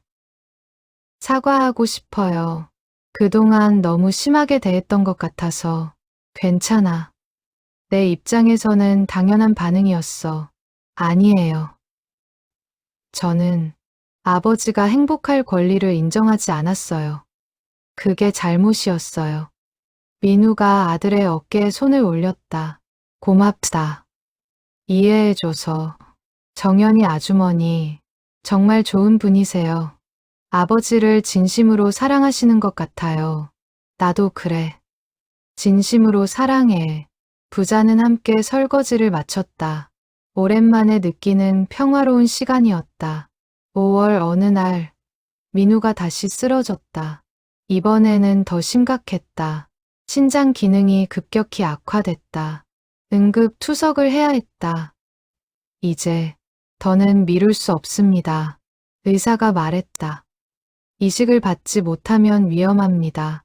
Speaker 1: 사과하고 싶어요. 그동안 너무 심하게 대했던 것 같아서. 괜찮아. 내 입장에서는 당연한 반응이었어. 아니에요. 저는 아버지가 행복할 권리를 인정하지 않았어요. 그게 잘못이었어요. 민우가 아들의 어깨에 손을 올렸다. 고맙다. 이해해줘서. 정연이 아주머니, 정말 좋은 분이세요. 아버지를 진심으로 사랑하시는 것 같아요. 나도 그래. 진심으로 사랑해. 부자는 함께 설거지를 마쳤다. 오랜만에 느끼는 평화로운 시간이었다. 5월 어느 날, 민우가 다시 쓰러졌다. 이번에는 더 심각했다. 신장 기능이 급격히 악화됐다. 응급 투석을 해야 했다. 이제 더는 미룰 수 없습니다. 의사가 말했다. 이식을 받지 못하면 위험합니다.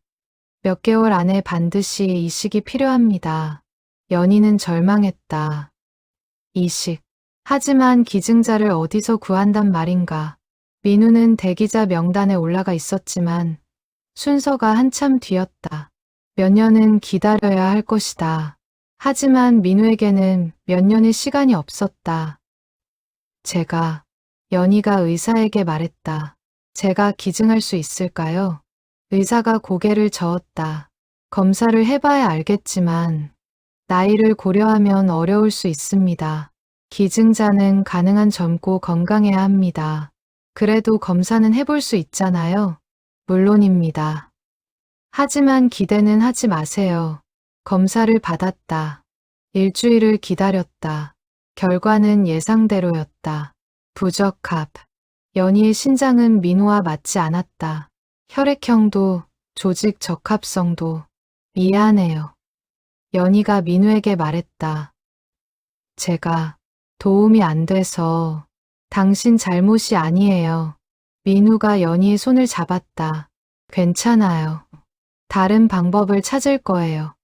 Speaker 1: 몇 개월 안에 반드시 이식이 필요합니다. 연희는 절망했다. 이식. 하지만 기증자를 어디서 구한단 말인가. 민우는 대기자 명단에 올라가 있었지만 순서가 한참 뒤였다. 몇 년은 기다려야 할 것이다. 하지만 민우에게는 몇 년의 시간이 없었다. 연희가 의사에게 말했다. 제가 기증할 수 있을까요? 의사가 고개를 저었다. 검사를 해봐야 알겠지만 나이를 고려하면 어려울 수 있습니다. 기증자는 가능한 젊고 건강해야 합니다. 그래도 검사는 해볼 수 있잖아요. 물론입니다. 하지만 기대는 하지 마세요. 검사를 받았다. 일주일을 기다렸다. 결과는 예상대로였다. 부적합. 연희의 신장은 민우와 맞지 않았다. 혈액형도 조직 적합성도. 미안해요. 연희가 민우에게 말했다. 제가 도움이 안 돼서. 당신 잘못이 아니에요. 민우가 연희의 손을 잡았다. 괜찮아요. 다른 방법을 찾을 거예요.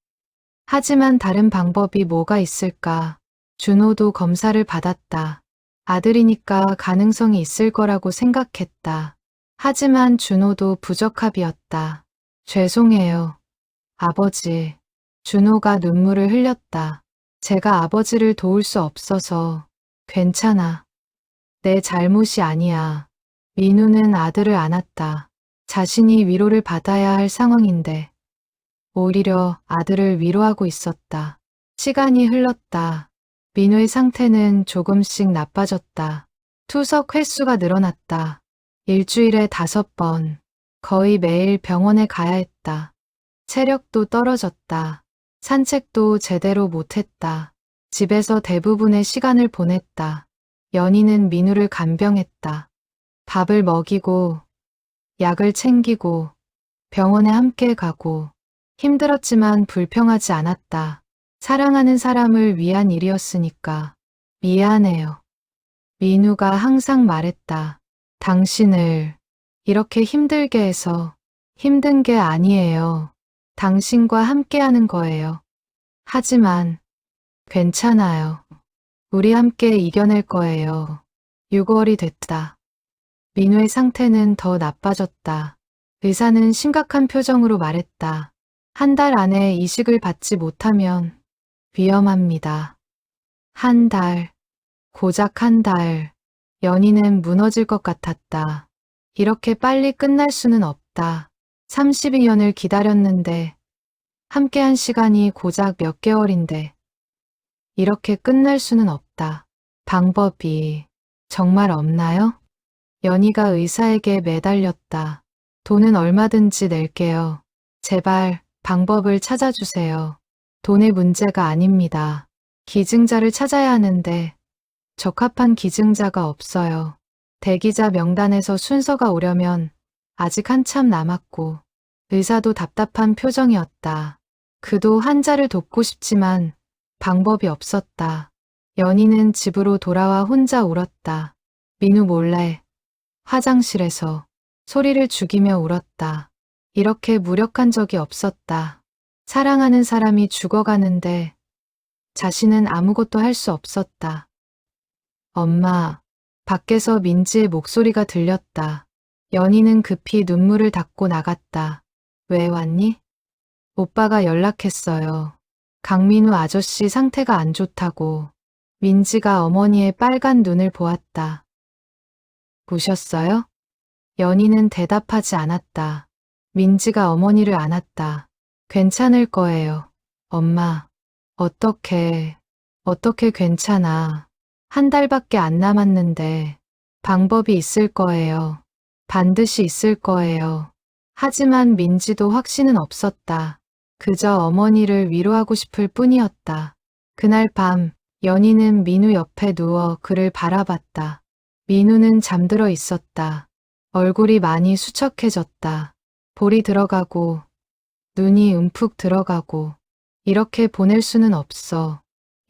Speaker 1: 하지만 다른 방법이 뭐가 있을까? 준호도 검사를 받았다. 아들이니까 가능성이 있을 거라고 생각했다. 하지만 준호도 부적합이었다. 죄송해요, 아버지. 준호가 눈물을 흘렸다. 제가 아버지를 도울 수 없어서. 괜찮아. 내 잘못이 아니야. 민우는 아들을 안았다. 자신이 위로를 받아야 할 상황인데 오히려 아들을 위로하고 있었다. 시간이 흘렀다. 민우의 상태는 조금씩 나빠졌다. 투석 횟수가 늘어났다. 일주일에 5번. 거의 매일 병원에 가야 했다. 체력도 떨어졌다. 산책도 제대로 못했다. 집에서 대부분의 시간을 보냈다. 연희는 민우를 간병했다. 밥을 먹이고, 약을 챙기고, 병원에 함께 가고, 힘들었지만 불평하지 않았다. 사랑하는 사람을 위한 일이었으니까. 미안해요. 민우가 항상 말했다. 당신을 이렇게 힘들게 해서 힘든 게 아니에요. 당신과 함께하는 거예요. 하지만 괜찮아요. 우리 함께 이겨낼 거예요. 6월이 됐다. 민우의 상태는 더 나빠졌다. 의사는 심각한 표정으로 말했다. 1달 안에 이식을 받지 못하면 위험합니다. 1달, 고작 1달. 연희는 무너질 것 같았다. 이렇게 빨리 끝날 수는 없다. 32년을 기다렸는데 함께한 시간이 고작 몇 개월인데 이렇게 끝날 수는 없다. 방법이 정말 없나요? 연희가 의사에게 매달렸다. 돈은 얼마든지 낼게요. 제발 방법을 찾아주세요. 돈의 문제가 아닙니다. 기증자를 찾아야 하는데 적합한 기증자가 없어요. 대기자 명단에서 순서가 오려면 아직 한참 남았고 의사도 답답한 표정이었다. 그도 환자를 돕고 싶지만 방법이 없었다. 연희는 집으로 돌아와 혼자 울었다. 민우 몰래 화장실에서 소리를 죽이며 울었다. 이렇게 무력한 적이 없었다. 사랑하는 사람이 죽어가는데 자신은 아무것도 할 수 없었다. 엄마, 밖에서 민지의 목소리가 들렸다. 연희는 급히 눈물을 닦고 나갔다. 왜 왔니? 오빠가 연락했어요. 강민우 아저씨 상태가 안 좋다고. 민지가 어머니의 빨간 눈을 보았다. 보셨어요? 연희는 대답하지 않았다. 민지가 어머니를 안았다. 괜찮을 거예요. 엄마, 어떻게 괜찮아. 1달밖에 안 남았는데 방법이 있을 거예요. 반드시 있을 거예요. 하지만 민지도 확신은 없었다. 그저 어머니를 위로하고 싶을 뿐이었다. 그날 밤 연희는 민우 옆에 누워 그를 바라봤다. 민우는 잠들어 있었다. 얼굴이 많이 수척해졌다. 볼이 들어가고 눈이 움푹 들어가고 이렇게 보낼 수는 없어.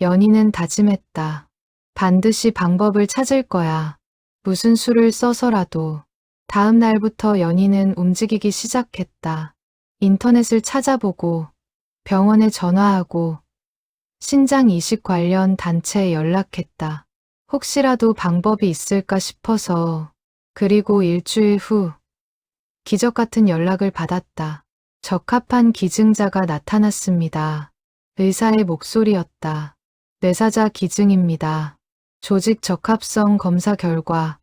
Speaker 1: 연희는 다짐했다. 반드시 방법을 찾을 거야. 무슨 수를 써서라도. 다음 날부터 연희는 움직이기 시작했다. 인터넷을 찾아보고 병원에 전화하고 신장 이식 관련 단체에 연락했다. 혹시라도 방법이 있을까 싶어서. 그리고 일주일 후 기적 같은 연락을 받았다. 적합한 기증자가 나타났습니다. 의사의 목소리였다. 뇌사자 기증입니다. 조직 적합성 검사 결과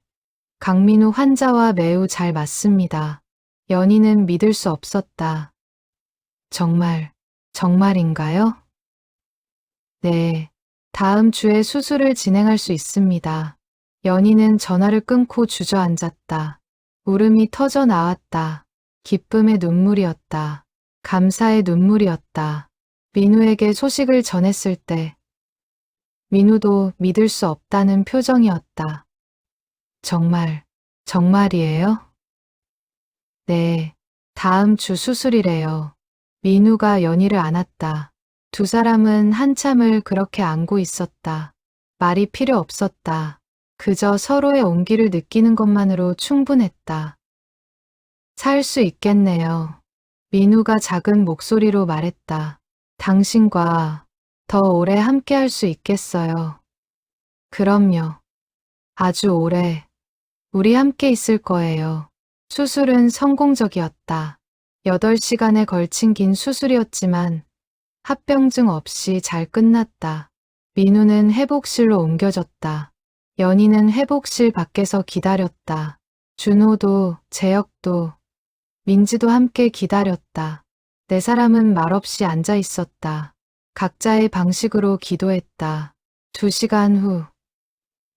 Speaker 1: 강민우 환자와 매우 잘 맞습니다. 연희는 믿을 수 없었다. 정말인가요? 네, 다음 주에 수술을 진행할 수 있습니다. 연희는 전화를 끊고 주저앉았다. 울음이 터져 나왔다. 기쁨의 눈물이었다. 감사의 눈물이었다. 민우에게 소식을 전했을 때 민우도 믿을 수 없다는 표정이었다. 정말이에요? 네, 다음 주 수술이래요. 민우가 연희를 안았다. 두 사람은 한참을 그렇게 안고 있었다. 말이 필요 없었다. 그저 서로의 온기를 느끼는 것만으로 충분했다. 살 수 있겠네요. 민우가 작은 목소리로 말했다. 당신과 더 오래 함께 할 수 있겠어요. 그럼요. 아주 오래 우리 함께 있을 거예요. 수술은 성공적이었다. 8시간에 걸친 긴 수술이었지만 합병증 없이 잘 끝났다. 민우는 회복실로 옮겨졌다. 연희는 회복실 밖에서 기다렸다. 준호도, 재혁도, 민지도 함께 기다렸다. 네 사람은 말없이 앉아 있었다. 각자의 방식으로 기도했다. 2시간 후,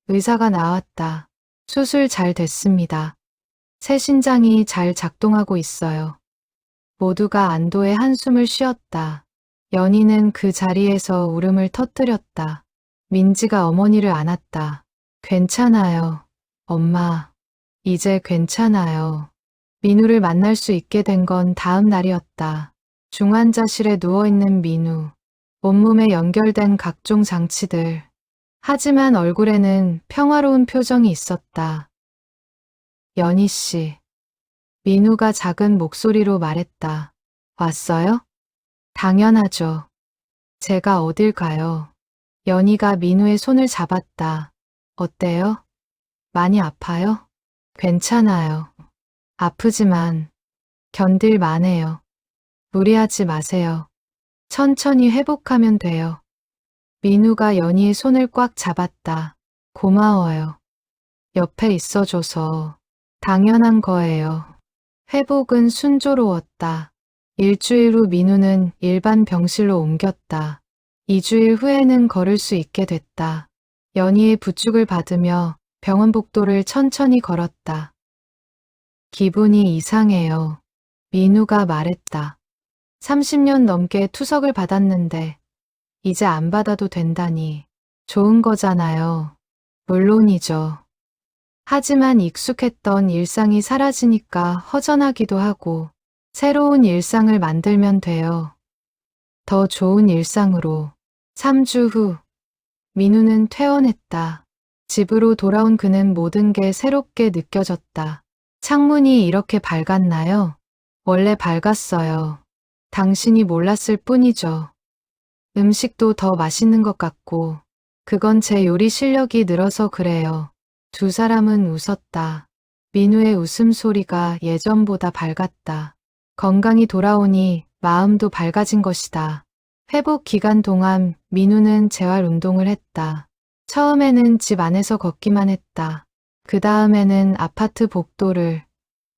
Speaker 1: 의사가 나왔다. 수술 잘 됐습니다. 새 신장이 잘 작동하고 있어요. 모두가 안도의 한숨을 쉬었다. 연희는 그 자리에서 울음을 터뜨렸다. 민지가 어머니를 안았다. 괜찮아요. 엄마, 이제 괜찮아요. 민우를 만날 수 있게 된 건 다음 날이었다. 중환자실에 누워있는 민우. 온몸에 연결된 각종 장치들. 하지만 얼굴에는 평화로운 표정이 있었다. 연희 씨. 민우가 작은 목소리로 말했다. 왔어요? 당연하죠. 제가 어딜 가요. 연희가 민우의 손을 잡았다. 어때요? 많이 아파요? 괜찮아요. 아프지만 견딜 만해요. 무리하지 마세요. 천천히 회복하면 돼요. 민우가 연희의 손을 꽉 잡았다. 고마워요. 옆에 있어줘서 당연한 거예요. 회복은 순조로웠다. 일주일 후 민우는 일반 병실로 옮겼다. 2주일 후에는 걸을 수 있게 됐다. 연희의 부축을 받으며 병원 복도를 천천히 걸었다. 기분이 이상해요. 민우가 말했다. 30년 넘게 투석을 받았는데 이제 안 받아도 된다니 좋은 거잖아요. 물론이죠. 하지만 익숙했던 일상이 사라지니까 허전하기도 하고 새로운 일상을 만들면 돼요. 더 좋은 일상으로. 3주 후, 민우는 퇴원했다. 집으로 돌아온 그는 모든 게 새롭게 느껴졌다. 창문이 이렇게 밝았나요? 원래 밝았어요. 당신이 몰랐을 뿐이죠. 음식도 더 맛있는 것 같고, 그건 제 요리 실력이 늘어서 그래요. 두 사람은 웃었다. 민우의 웃음소리가 예전보다 밝았다. 건강이 돌아오니 마음도 밝아진 것이다. 회복 기간 동안 민우는 재활 운동을 했다. 처음에는 집 안에서 걷기만 했다. 그 다음에는 아파트 복도를,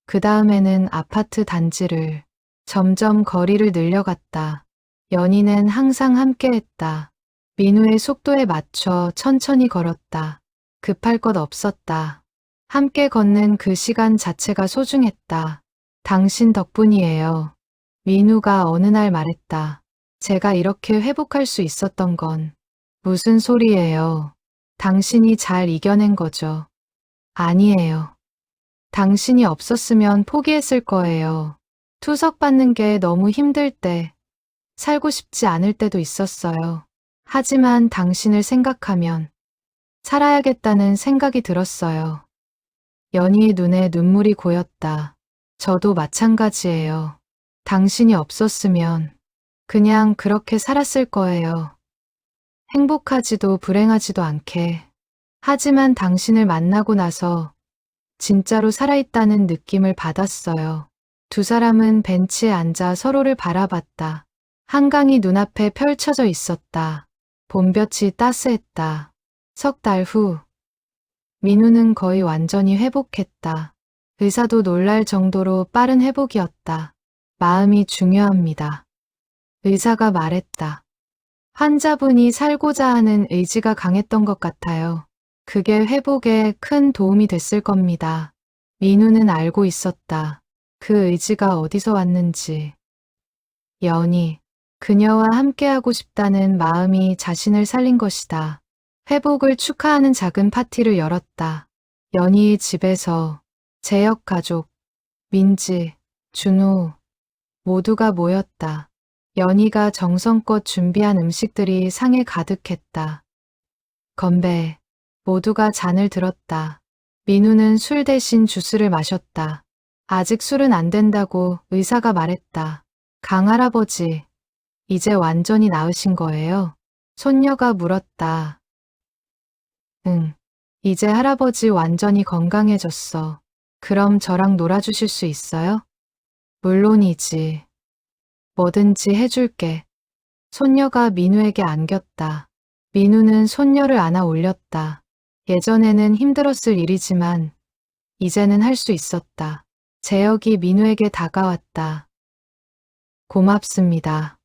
Speaker 1: 그 다음에는 아파트 단지를, 점점 거리를 늘려갔다. 연희는 항상 함께했다. 민우의 속도에 맞춰 천천히 걸었다. 급할 것 없었다. 함께 걷는 그 시간 자체가 소중했다. 당신 덕분이에요. 민우가 어느 날 말했다. 제가 이렇게 회복할 수 있었던 건 무슨 소리예요. 당신이 잘 이겨낸 거죠. 아니에요. 당신이 없었으면 포기했을 거예요. 투석받는 게 너무 힘들 때, 살고 싶지 않을 때도 있었어요. 하지만 당신을 생각하면 살아야겠다는 생각이 들었어요. 연희의 눈에 눈물이 고였다. 저도 마찬가지예요. 당신이 없었으면 그냥 그렇게 살았을 거예요. 행복하지도 불행하지도 않게. 하지만 당신을 만나고 나서 진짜로 살아있다는 느낌을 받았어요. 두 사람은 벤치에 앉아 서로를 바라봤다. 한강이 눈앞에 펼쳐져 있었다. 봄볕이 따스했다. 3달 후, 민우는 거의 완전히 회복했다. 의사도 놀랄 정도로 빠른 회복이었다. 마음이 중요합니다. 의사가 말했다. 환자분이 살고자 하는 의지가 강했던 것 같아요. 그게 회복에 큰 도움이 됐을 겁니다. 민우는 알고 있었다. 그 의지가 어디서 왔는지. 연희, 그녀와 함께하고 싶다는 마음이 자신을 살린 것이다. 회복을 축하하는 작은 파티를 열었다. 연희의 집에서 재혁 가족, 민지, 준호 모두가 모였다. 연희가 정성껏 준비한 음식들이 상에 가득했다. 건배, 모두가 잔을 들었다. 민우는 술 대신 주스를 마셨다. 아직 술은 안 된다고 의사가 말했다. 강할아버지, 이제 완전히 나으신 거예요? 손녀가 물었다. 응, 이제 할아버지 완전히 건강해졌어. 그럼 저랑 놀아주실 수 있어요? 물론이지. 뭐든지 해줄게. 손녀가 민우에게 안겼다. 민우는 손녀를 안아 올렸다. 예전에는 힘들었을 일이지만 이제는 할 수 있었다. 재혁이 민우에게 다가왔다. 고맙습니다.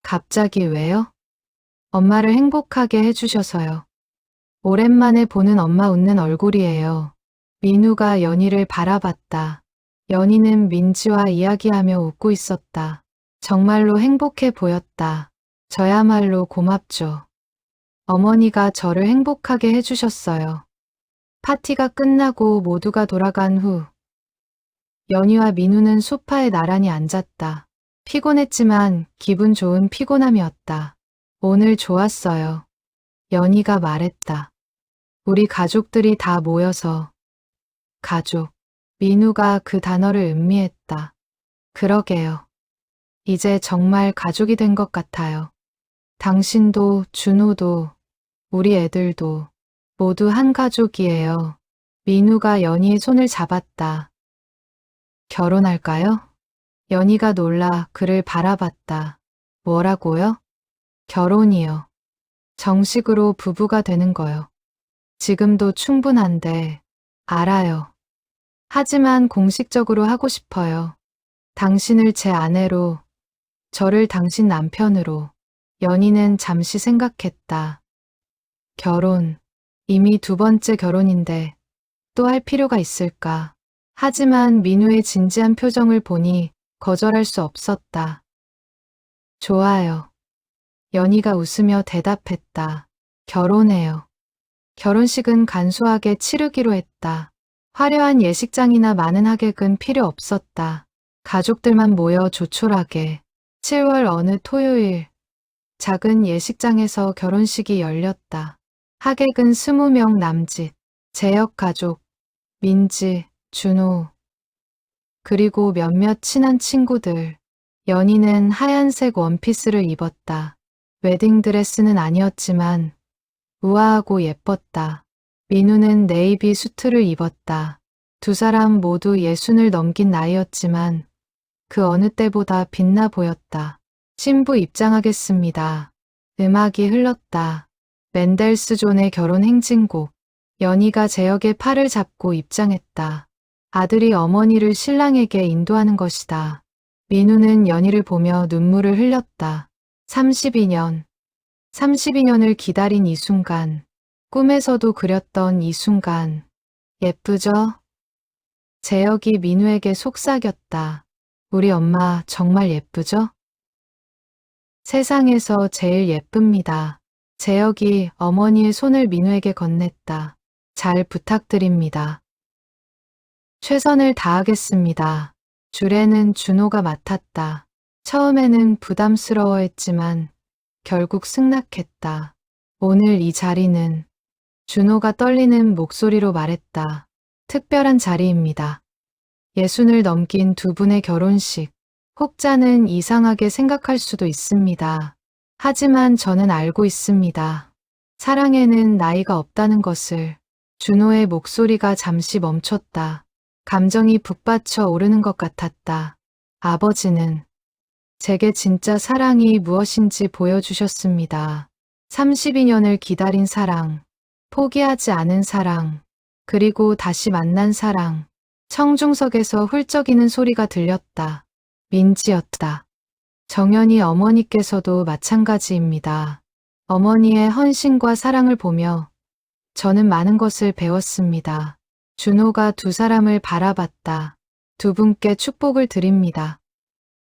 Speaker 1: 갑자기 왜요? 엄마를 행복하게 해주셔서요. 오랜만에 보는 엄마 웃는 얼굴이에요. 민우가 연희를 바라봤다. 연희는 민지와 이야기하며 웃고 있었다. 정말로 행복해 보였다. 저야말로 고맙죠. 어머니가 저를 행복하게 해주셨어요. 파티가 끝나고 모두가 돌아간 후 연희와 민우는 소파에 나란히 앉았다. 피곤했지만 기분 좋은 피곤함이었다. 오늘 좋았어요. 연희가 말했다. 우리 가족들이 다 모여서. 가족. 민우가 그 단어를 음미했다. 그러게요. 이제 정말 가족이 된 것 같아요. 당신도 준호도 우리 애들도 모두 한 가족이에요. 민우가 연희의 손을 잡았다. 결혼할까요? 연희가 놀라 그를 바라봤다. 뭐라고요? 결혼이요. 정식으로 부부가 되는 거요. 지금도 충분한데, 알아요. 하지만 공식적으로 하고 싶어요. 당신을 제 아내로, 저를 당신 남편으로. 연희는 잠시 생각했다. 결혼, 이미 두 번째 결혼인데 또 할 필요가 있을까? 하지만 민우의 진지한 표정을 보니 거절할 수 없었다. 좋아요. 연희가 웃으며 대답했다. 결혼해요. 결혼식은 간소하게 치르기로 했다. 화려한 예식장이나 많은 하객은 필요 없었다. 가족들만 모여 조촐하게. 7월 어느 토요일, 작은 예식장에서 결혼식이 열렸다. 하객은 20명 남짓, 재혁 가족, 민지, 준호, 그리고 몇몇 친한 친구들. 연희는 하얀색 원피스를 입었다. 웨딩드레스는 아니었지만 우아하고 예뻤다. 민우는 네이비 수트를 입었다. 두 사람 모두 60을 넘긴 나이였지만 그 어느 때보다 빛나 보였다. 신부 입장하겠습니다. 음악이 흘렀다. 맨델스존의 결혼 행진곡. 연희가 재혁의 팔을 잡고 입장했다. 아들이 어머니를 신랑에게 인도하는 것이다. 민우는 연희를 보며 눈물을 흘렸다. 32년을 기다린 이 순간, 꿈에서도 그렸던 이 순간. 예쁘죠? 재혁이 민우에게 속삭였다. 우리 엄마 정말 예쁘죠? 세상에서 제일 예쁩니다. 재혁이 어머니의 손을 민우에게 건넸다. 잘 부탁드립니다. 최선을 다하겠습니다. 주례는 준호가 맡았다. 처음에는 부담스러워했지만 결국 승낙했다. 오늘 이 자리는 준호가 떨리는 목소리로 말했다. 특별한 자리입니다. 60을 넘긴 두 분의 결혼식. 혹자는 이상하게 생각할 수도 있습니다. 하지만 저는 알고 있습니다. 사랑에는 나이가 없다는 것을. 준호의 목소리가 잠시 멈췄다. 감정이 북받쳐 오르는 것 같았다. 아버지는 제게 진짜 사랑이 무엇인지 보여주셨습니다. 32년을 기다린 사랑, 포기하지 않은 사랑, 그리고 다시 만난 사랑. 청중석에서 훌쩍이는 소리가 들렸다. 민지였다. 정연이 어머니께서도 마찬가지입니다. 어머니의 헌신과 사랑을 보며 저는 많은 것을 배웠습니다. 준호가 두 사람을 바라봤다. 두 분께 축복을 드립니다.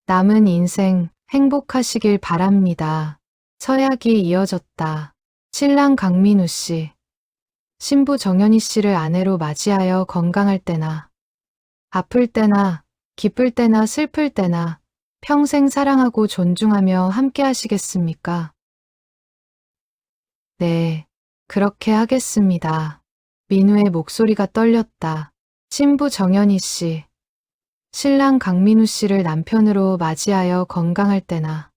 Speaker 1: 남은 인생 행복하시길 바랍니다. 서약이 이어졌다. 신랑 강민우 씨, 신부 정연희 씨를 아내로 맞이하여 건강할 때나, 아플 때나, 기쁠 때나 슬플 때나 평생 사랑하고 존중하며 함께 하시겠습니까? 네, 그렇게 하겠습니다. 민우의 목소리가 떨렸다. 신부 정연희 씨, 신랑 강민우 씨를 남편으로 맞이하여 건강할 때나,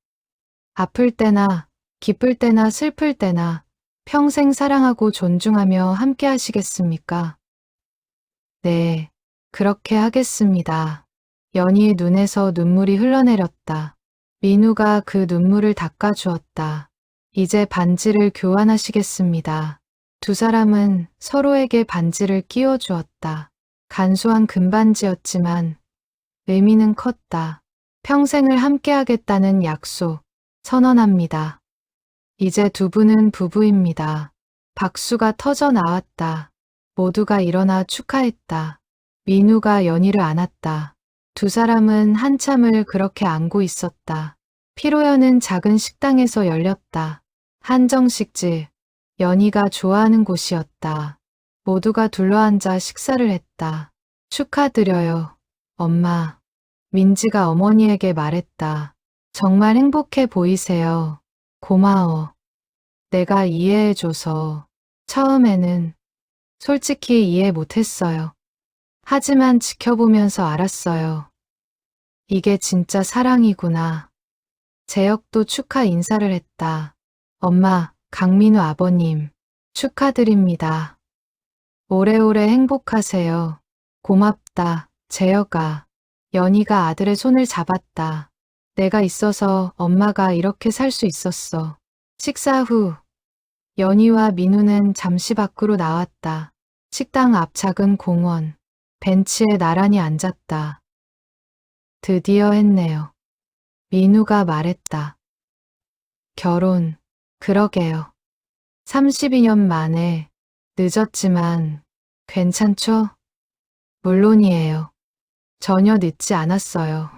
Speaker 1: 아플 때나, 기쁠 때나 슬플 때나 평생 사랑하고 존중하며 함께 하시겠습니까? 네, 그렇게 하겠습니다. 연희의 눈에서 눈물이 흘러내렸다. 민우가 그 눈물을 닦아주었다. 이제 반지를 교환하시겠습니다. 두 사람은 서로에게 반지를 끼워주었다. 간소한 금반지였지만 의미는 컸다. 평생을 함께하겠다는 약속, 선언합니다. 이제 두 분은 부부입니다. 박수가 터져 나왔다. 모두가 일어나 축하했다. 민우가 연희를 안았다. 두 사람은 한참을 그렇게 안고 있었다. 피로연은 작은 식당에서 열렸다. 한정식집, 연희가 좋아하는 곳이었다. 모두가 둘러앉아 식사를 했다. 축하드려요, 엄마. 민지가 어머니에게 말했다. 정말 행복해 보이세요. 고마워. 내가 이해해줘서. 처음에는 솔직히 이해 못했어요. 하지만 지켜보면서 알았어요. 이게 진짜 사랑이구나. 재혁도 축하 인사를 했다. 엄마, 강민우 아버님, 축하드립니다. 오래오래 행복하세요. 고맙다, 재혁아. 연희가 아들의 손을 잡았다. 내가 있어서 엄마가 이렇게 살 수 있었어. 식사 후, 연희와 민우는 잠시 밖으로 나왔다. 식당 앞 작은 공원, 벤치에 나란히 앉았다. 드디어 했네요. 민우가 말했다. 결혼, 그러게요. 32년 만에, 늦었지만, 괜찮죠? 물론이에요. 전혀 늦지 않았어요.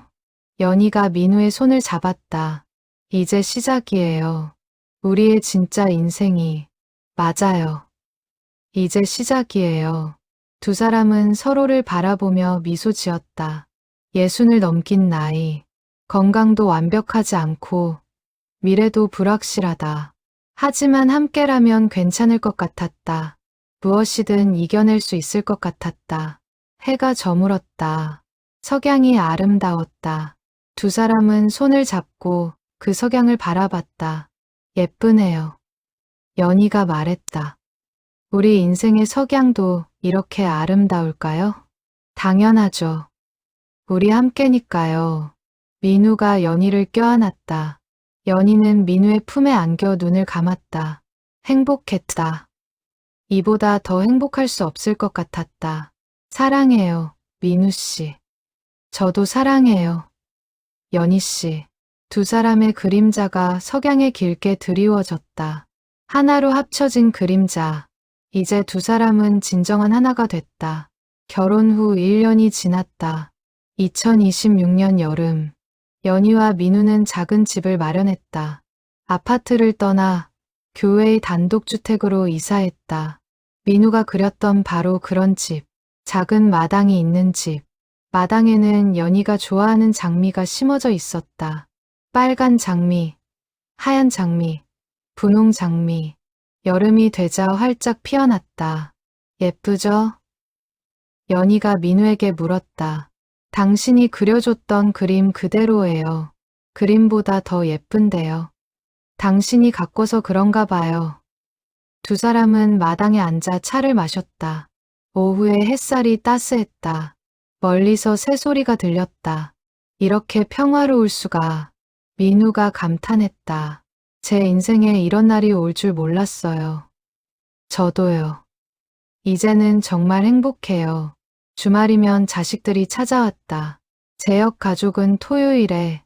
Speaker 1: 연희가 민우의 손을 잡았다. 이제 시작이에요. 우리의 진짜 인생이. 맞아요. 이제 시작이에요. 두 사람은 서로를 바라보며 미소 지었다. 60을 넘긴 나이. 건강도 완벽하지 않고 미래도 불확실하다. 하지만 함께라면 괜찮을 것 같았다. 무엇이든 이겨낼 수 있을 것 같았다. 해가 저물었다. 석양이 아름다웠다. 두 사람은 손을 잡고 그 석양을 바라봤다. 예쁘네요. 연희가 말했다. 우리 인생의 석양도 이렇게 아름다울까요? 당연하죠. 우리 함께니까요. 민우가 연희를 껴안았다. 연희는 민우의 품에 안겨 눈을 감았다. 행복했다. 이보다 더 행복할 수 없을 것 같았다. 사랑해요, 민우 씨. 저도 사랑해요, 연희 씨. 두 사람의 그림자가 석양에 길게 드리워졌다. 하나로 합쳐진 그림자. 이제 두 사람은 진정한 하나가 됐다. 결혼 후 1년이 지났다. 2026년 여름. 연희와 민우는 작은 집을 마련했다. 아파트를 떠나 교외의 단독주택으로 이사했다. 민우가 그렸던 바로 그런 집. 작은 마당이 있는 집. 마당에는 연희가 좋아하는 장미가 심어져 있었다. 빨간 장미, 하얀 장미, 분홍 장미. 여름이 되자 활짝 피어났다. 예쁘죠? 연희가 민우에게 물었다. 당신이 그려줬던 그림 그대로예요. 그림보다 더 예쁜데요. 당신이 가꿔서 그런가 봐요. 두 사람은 마당에 앉아 차를 마셨다. 오후에 햇살이 따스했다. 멀리서 새소리가 들렸다. 이렇게 평화로울 수가. 민우가 감탄했다. 제 인생에 이런 날이 올 줄 몰랐어요. 저도요. 이제는 정말 행복해요. 주말이면 자식들이 찾아왔다. 재혁 가족은 토요일에,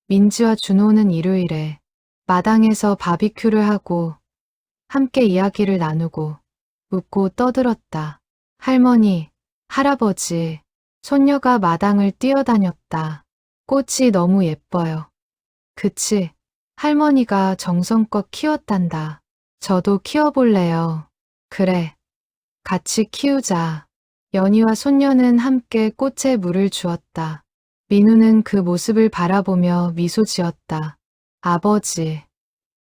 Speaker 1: 민지와 준호는 일요일에 마당에서 바비큐를 하고 함께 이야기를 나누고 웃고 떠들었다. 할머니, 할아버지, 손녀가 마당을 뛰어다녔다. 꽃이 너무 예뻐요. 그치, 할머니가 정성껏 키웠단다. 저도 키워볼래요. 그래, 같이 키우자. 연희와 손녀는 함께 꽃에 물을 주었다. 민우는 그 모습을 바라보며 미소 지었다. 아버지.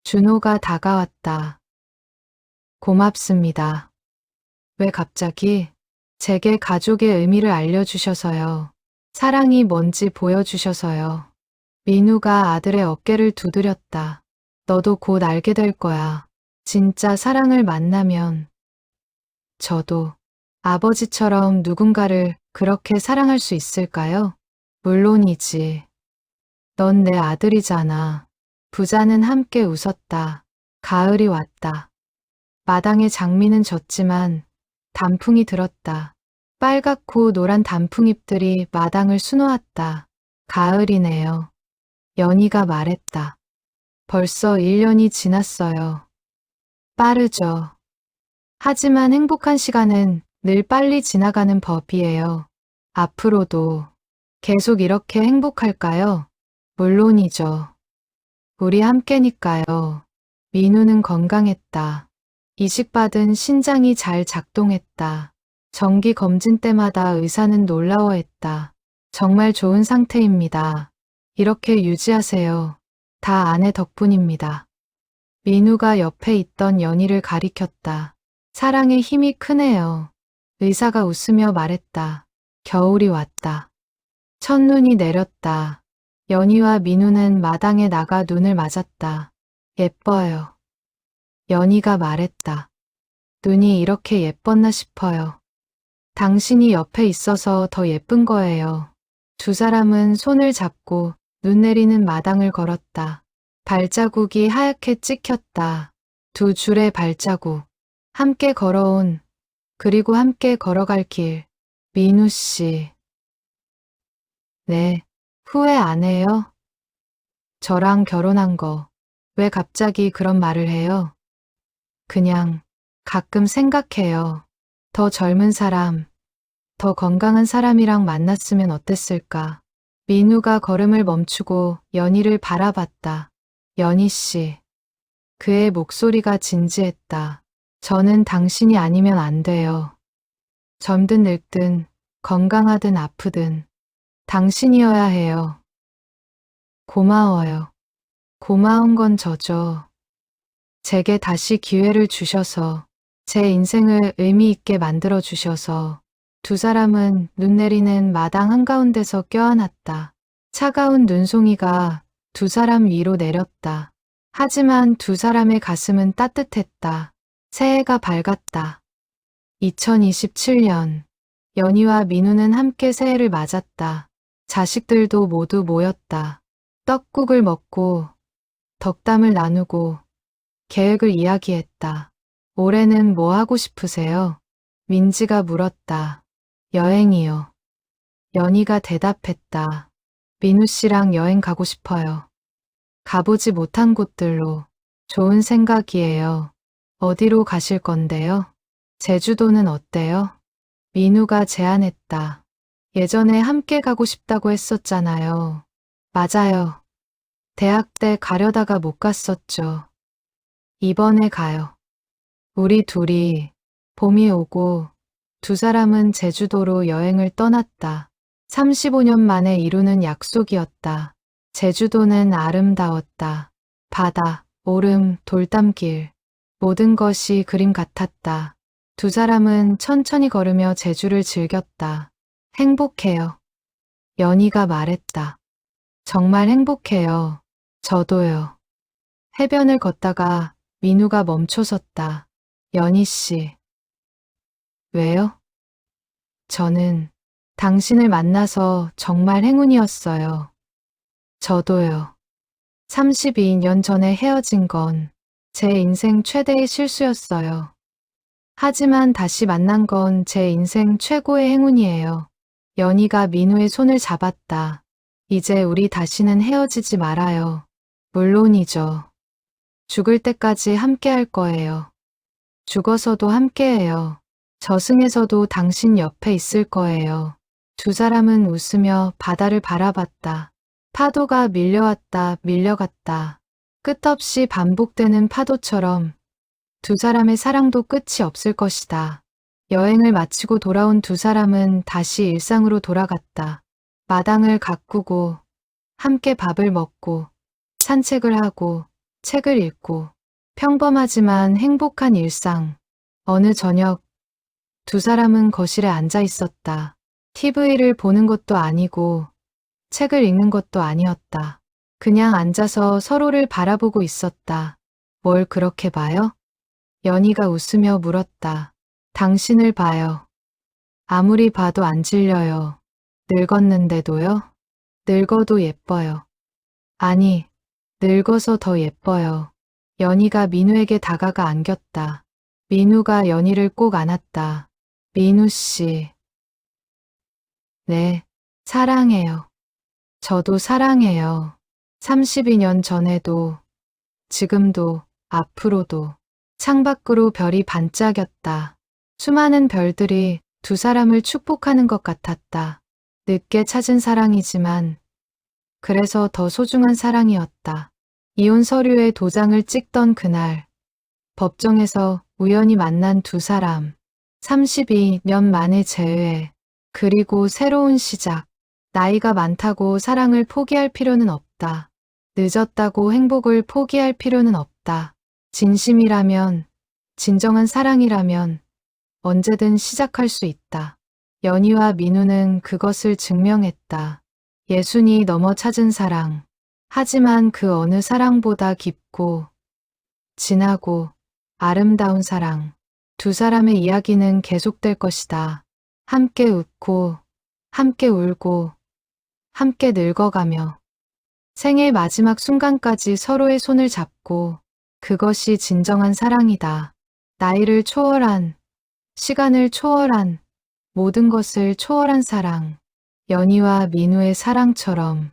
Speaker 1: 준호가 다가왔다. 고맙습니다. 왜 갑자기? 제게 가족의 의미를 알려주셔서요. 사랑이 뭔지 보여주셔서요. 민우가 아들의 어깨를 두드렸다. 너도 곧 알게 될 거야. 진짜 사랑을 만나면 저도 아버지처럼 누군가를 그렇게 사랑할 수 있을까요? 물론이지. 넌 내 아들이잖아. 부자는 함께 웃었다. 가을이 왔다. 마당에 장미는 졌지만 단풍이 들었다. 빨갛고 노란 단풍잎들이 마당을 수놓았다. 가을이네요. 연희가 말했다. 벌써 1년이 지났어요. 빠르죠. 하지만 행복한 시간은 늘 빨리 지나가는 법이에요. 앞으로도 계속 이렇게 행복할까요? 물론이죠. 우리 함께니까요. 민우는 건강했다. 이식받은 신장이 잘 작동했다. 정기 검진 때마다 의사는 놀라워했다. 정말 좋은 상태입니다. 이렇게 유지하세요. 다 아내 덕분입니다. 민우가 옆에 있던 연희를 가리켰다. 사랑의 힘이 크네요. 의사가 웃으며 말했다. 겨울이 왔다. 첫눈이 내렸다. 연희와 민우는 마당에 나가 눈을 맞았다. 예뻐요. 연희가 말했다. 눈이 이렇게 예뻤나 싶어요. 당신이 옆에 있어서 더 예쁜 거예요. 두 사람은 손을 잡고 눈 내리는 마당을 걸었다. 발자국이 하얗게 찍혔다. 두 줄의 발자국. 함께 걸어온, 그리고 함께 걸어갈 길. 민우 씨. 네, 후회 안 해요? 저랑 결혼한 거. 왜 갑자기 그런 말을 해요? 그냥 가끔 생각해요. 더 젊은 사람, 더 건강한 사람이랑 만났으면 어땠을까? 민우가 걸음을 멈추고 연희를 바라봤다. 연희 씨. 그의 목소리가 진지했다. 저는 당신이 아니면 안 돼요. 젊든 늙든 건강하든 아프든 당신이어야 해요. 고마워요. 고마운 건 저죠. 제게 다시 기회를 주셔서 제 인생을 의미 있게 만들어 주셔서 두 사람은 눈 내리는 마당 한가운데서 껴안았다. 차가운 눈송이가 두 사람 위로 내렸다. 하지만 두 사람의 가슴은 따뜻했다. 새해가 밝았다. 2027년 연희와 민우는 함께 새해를 맞았다. 자식들도 모두 모였다. 떡국을 먹고 덕담을 나누고 계획을 이야기했다. 올해는 뭐 하고 싶으세요? 민지가 물었다. 여행이요. 연희가 대답했다. 민우 씨랑 여행 가고 싶어요. 가보지 못한 곳들로. 좋은 생각이에요. 어디로 가실 건데요? 제주도는 어때요? 민우가 제안했다. 예전에 함께 가고 싶다고 했었잖아요. 맞아요. 대학 때 가려다가 못 갔었죠. 이번에 가요. 우리 둘이 봄이 오고 두 사람은 제주도로 여행을 떠났다. 35년 만에 이루는 약속이었다. 제주도는 아름다웠다. 바다, 오름, 돌담길. 모든 것이 그림 같았다. 두 사람은 천천히 걸으며 제주를 즐겼다. 행복해요. 연희가 말했다. 정말 행복해요. 저도요. 해변을 걷다가 민우가 멈춰섰다. 연희 씨. 왜요? 저는 당신을 만나서 정말 행운이었어요. 저도요. 32년 전에 헤어진 건 제 인생 최대의 실수였어요. 하지만 다시 만난 건 제 인생 최고의 행운이에요. 연희가 민우의 손을 잡았다. 이제 우리 다시는 헤어지지 말아요. 물론이죠. 죽을 때까지 함께 할 거예요. 죽어서도 함께해요. 저승에서도 당신 옆에 있을 거예요. 두 사람은 웃으며 바다를 바라봤다. 파도가 밀려왔다, 밀려갔다. 끝없이 반복되는 파도처럼 두 사람의 사랑도 끝이 없을 것이다. 여행을 마치고 돌아온 두 사람은 다시 일상으로 돌아갔다. 마당을 가꾸고, 함께 밥을 먹고, 산책을 하고, 책을 읽고, 평범하지만 행복한 일상. 어느 저녁, 두 사람은 거실에 앉아 있었다. TV를 보는 것도 아니고, 책을 읽는 것도 아니었다. 그냥 앉아서 서로를 바라보고 있었다. 뭘 그렇게 봐요? 연희가 웃으며 물었다. 당신을 봐요. 아무리 봐도 안 질려요. 늙었는데도요? 늙어도 예뻐요. 아니, 늙어서 더 예뻐요. 연희가 민우에게 다가가 안겼다. 민우가 연희를 꼭 안았다. 민우 씨. 네, 사랑해요. 저도 사랑해요. 32년 전에도, 지금도, 앞으로도. 창밖으로 별이 반짝였다. 수많은 별들이 두 사람을 축복하는 것 같았다. 늦게 찾은 사랑이지만, 그래서 더 소중한 사랑이었다. 이혼 서류에 도장을 찍던 그날, 법정에서 우연히 만난 두 사람, 32년 만에 재회, 그리고 새로운 시작. 나이가 많다고 사랑을 포기할 필요는 없다. 늦었다고 행복을 포기할 필요는 없다. 진심이라면, 진정한 사랑이라면 언제든 시작할 수 있다. 연희와 민우는 그것을 증명했다. 예순이 넘어 찾은 사랑. 하지만 그 어느 사랑보다 깊고, 진하고, 아름다운 사랑. 두 사람의 이야기는 계속될 것이다. 함께 웃고, 함께 울고, 함께 늙어가며, 생의 마지막 순간까지 서로의 손을 잡고, 그것이 진정한 사랑이다. 나이를 초월한, 시간을 초월한, 모든 것을 초월한 사랑. 연희와 민우의 사랑처럼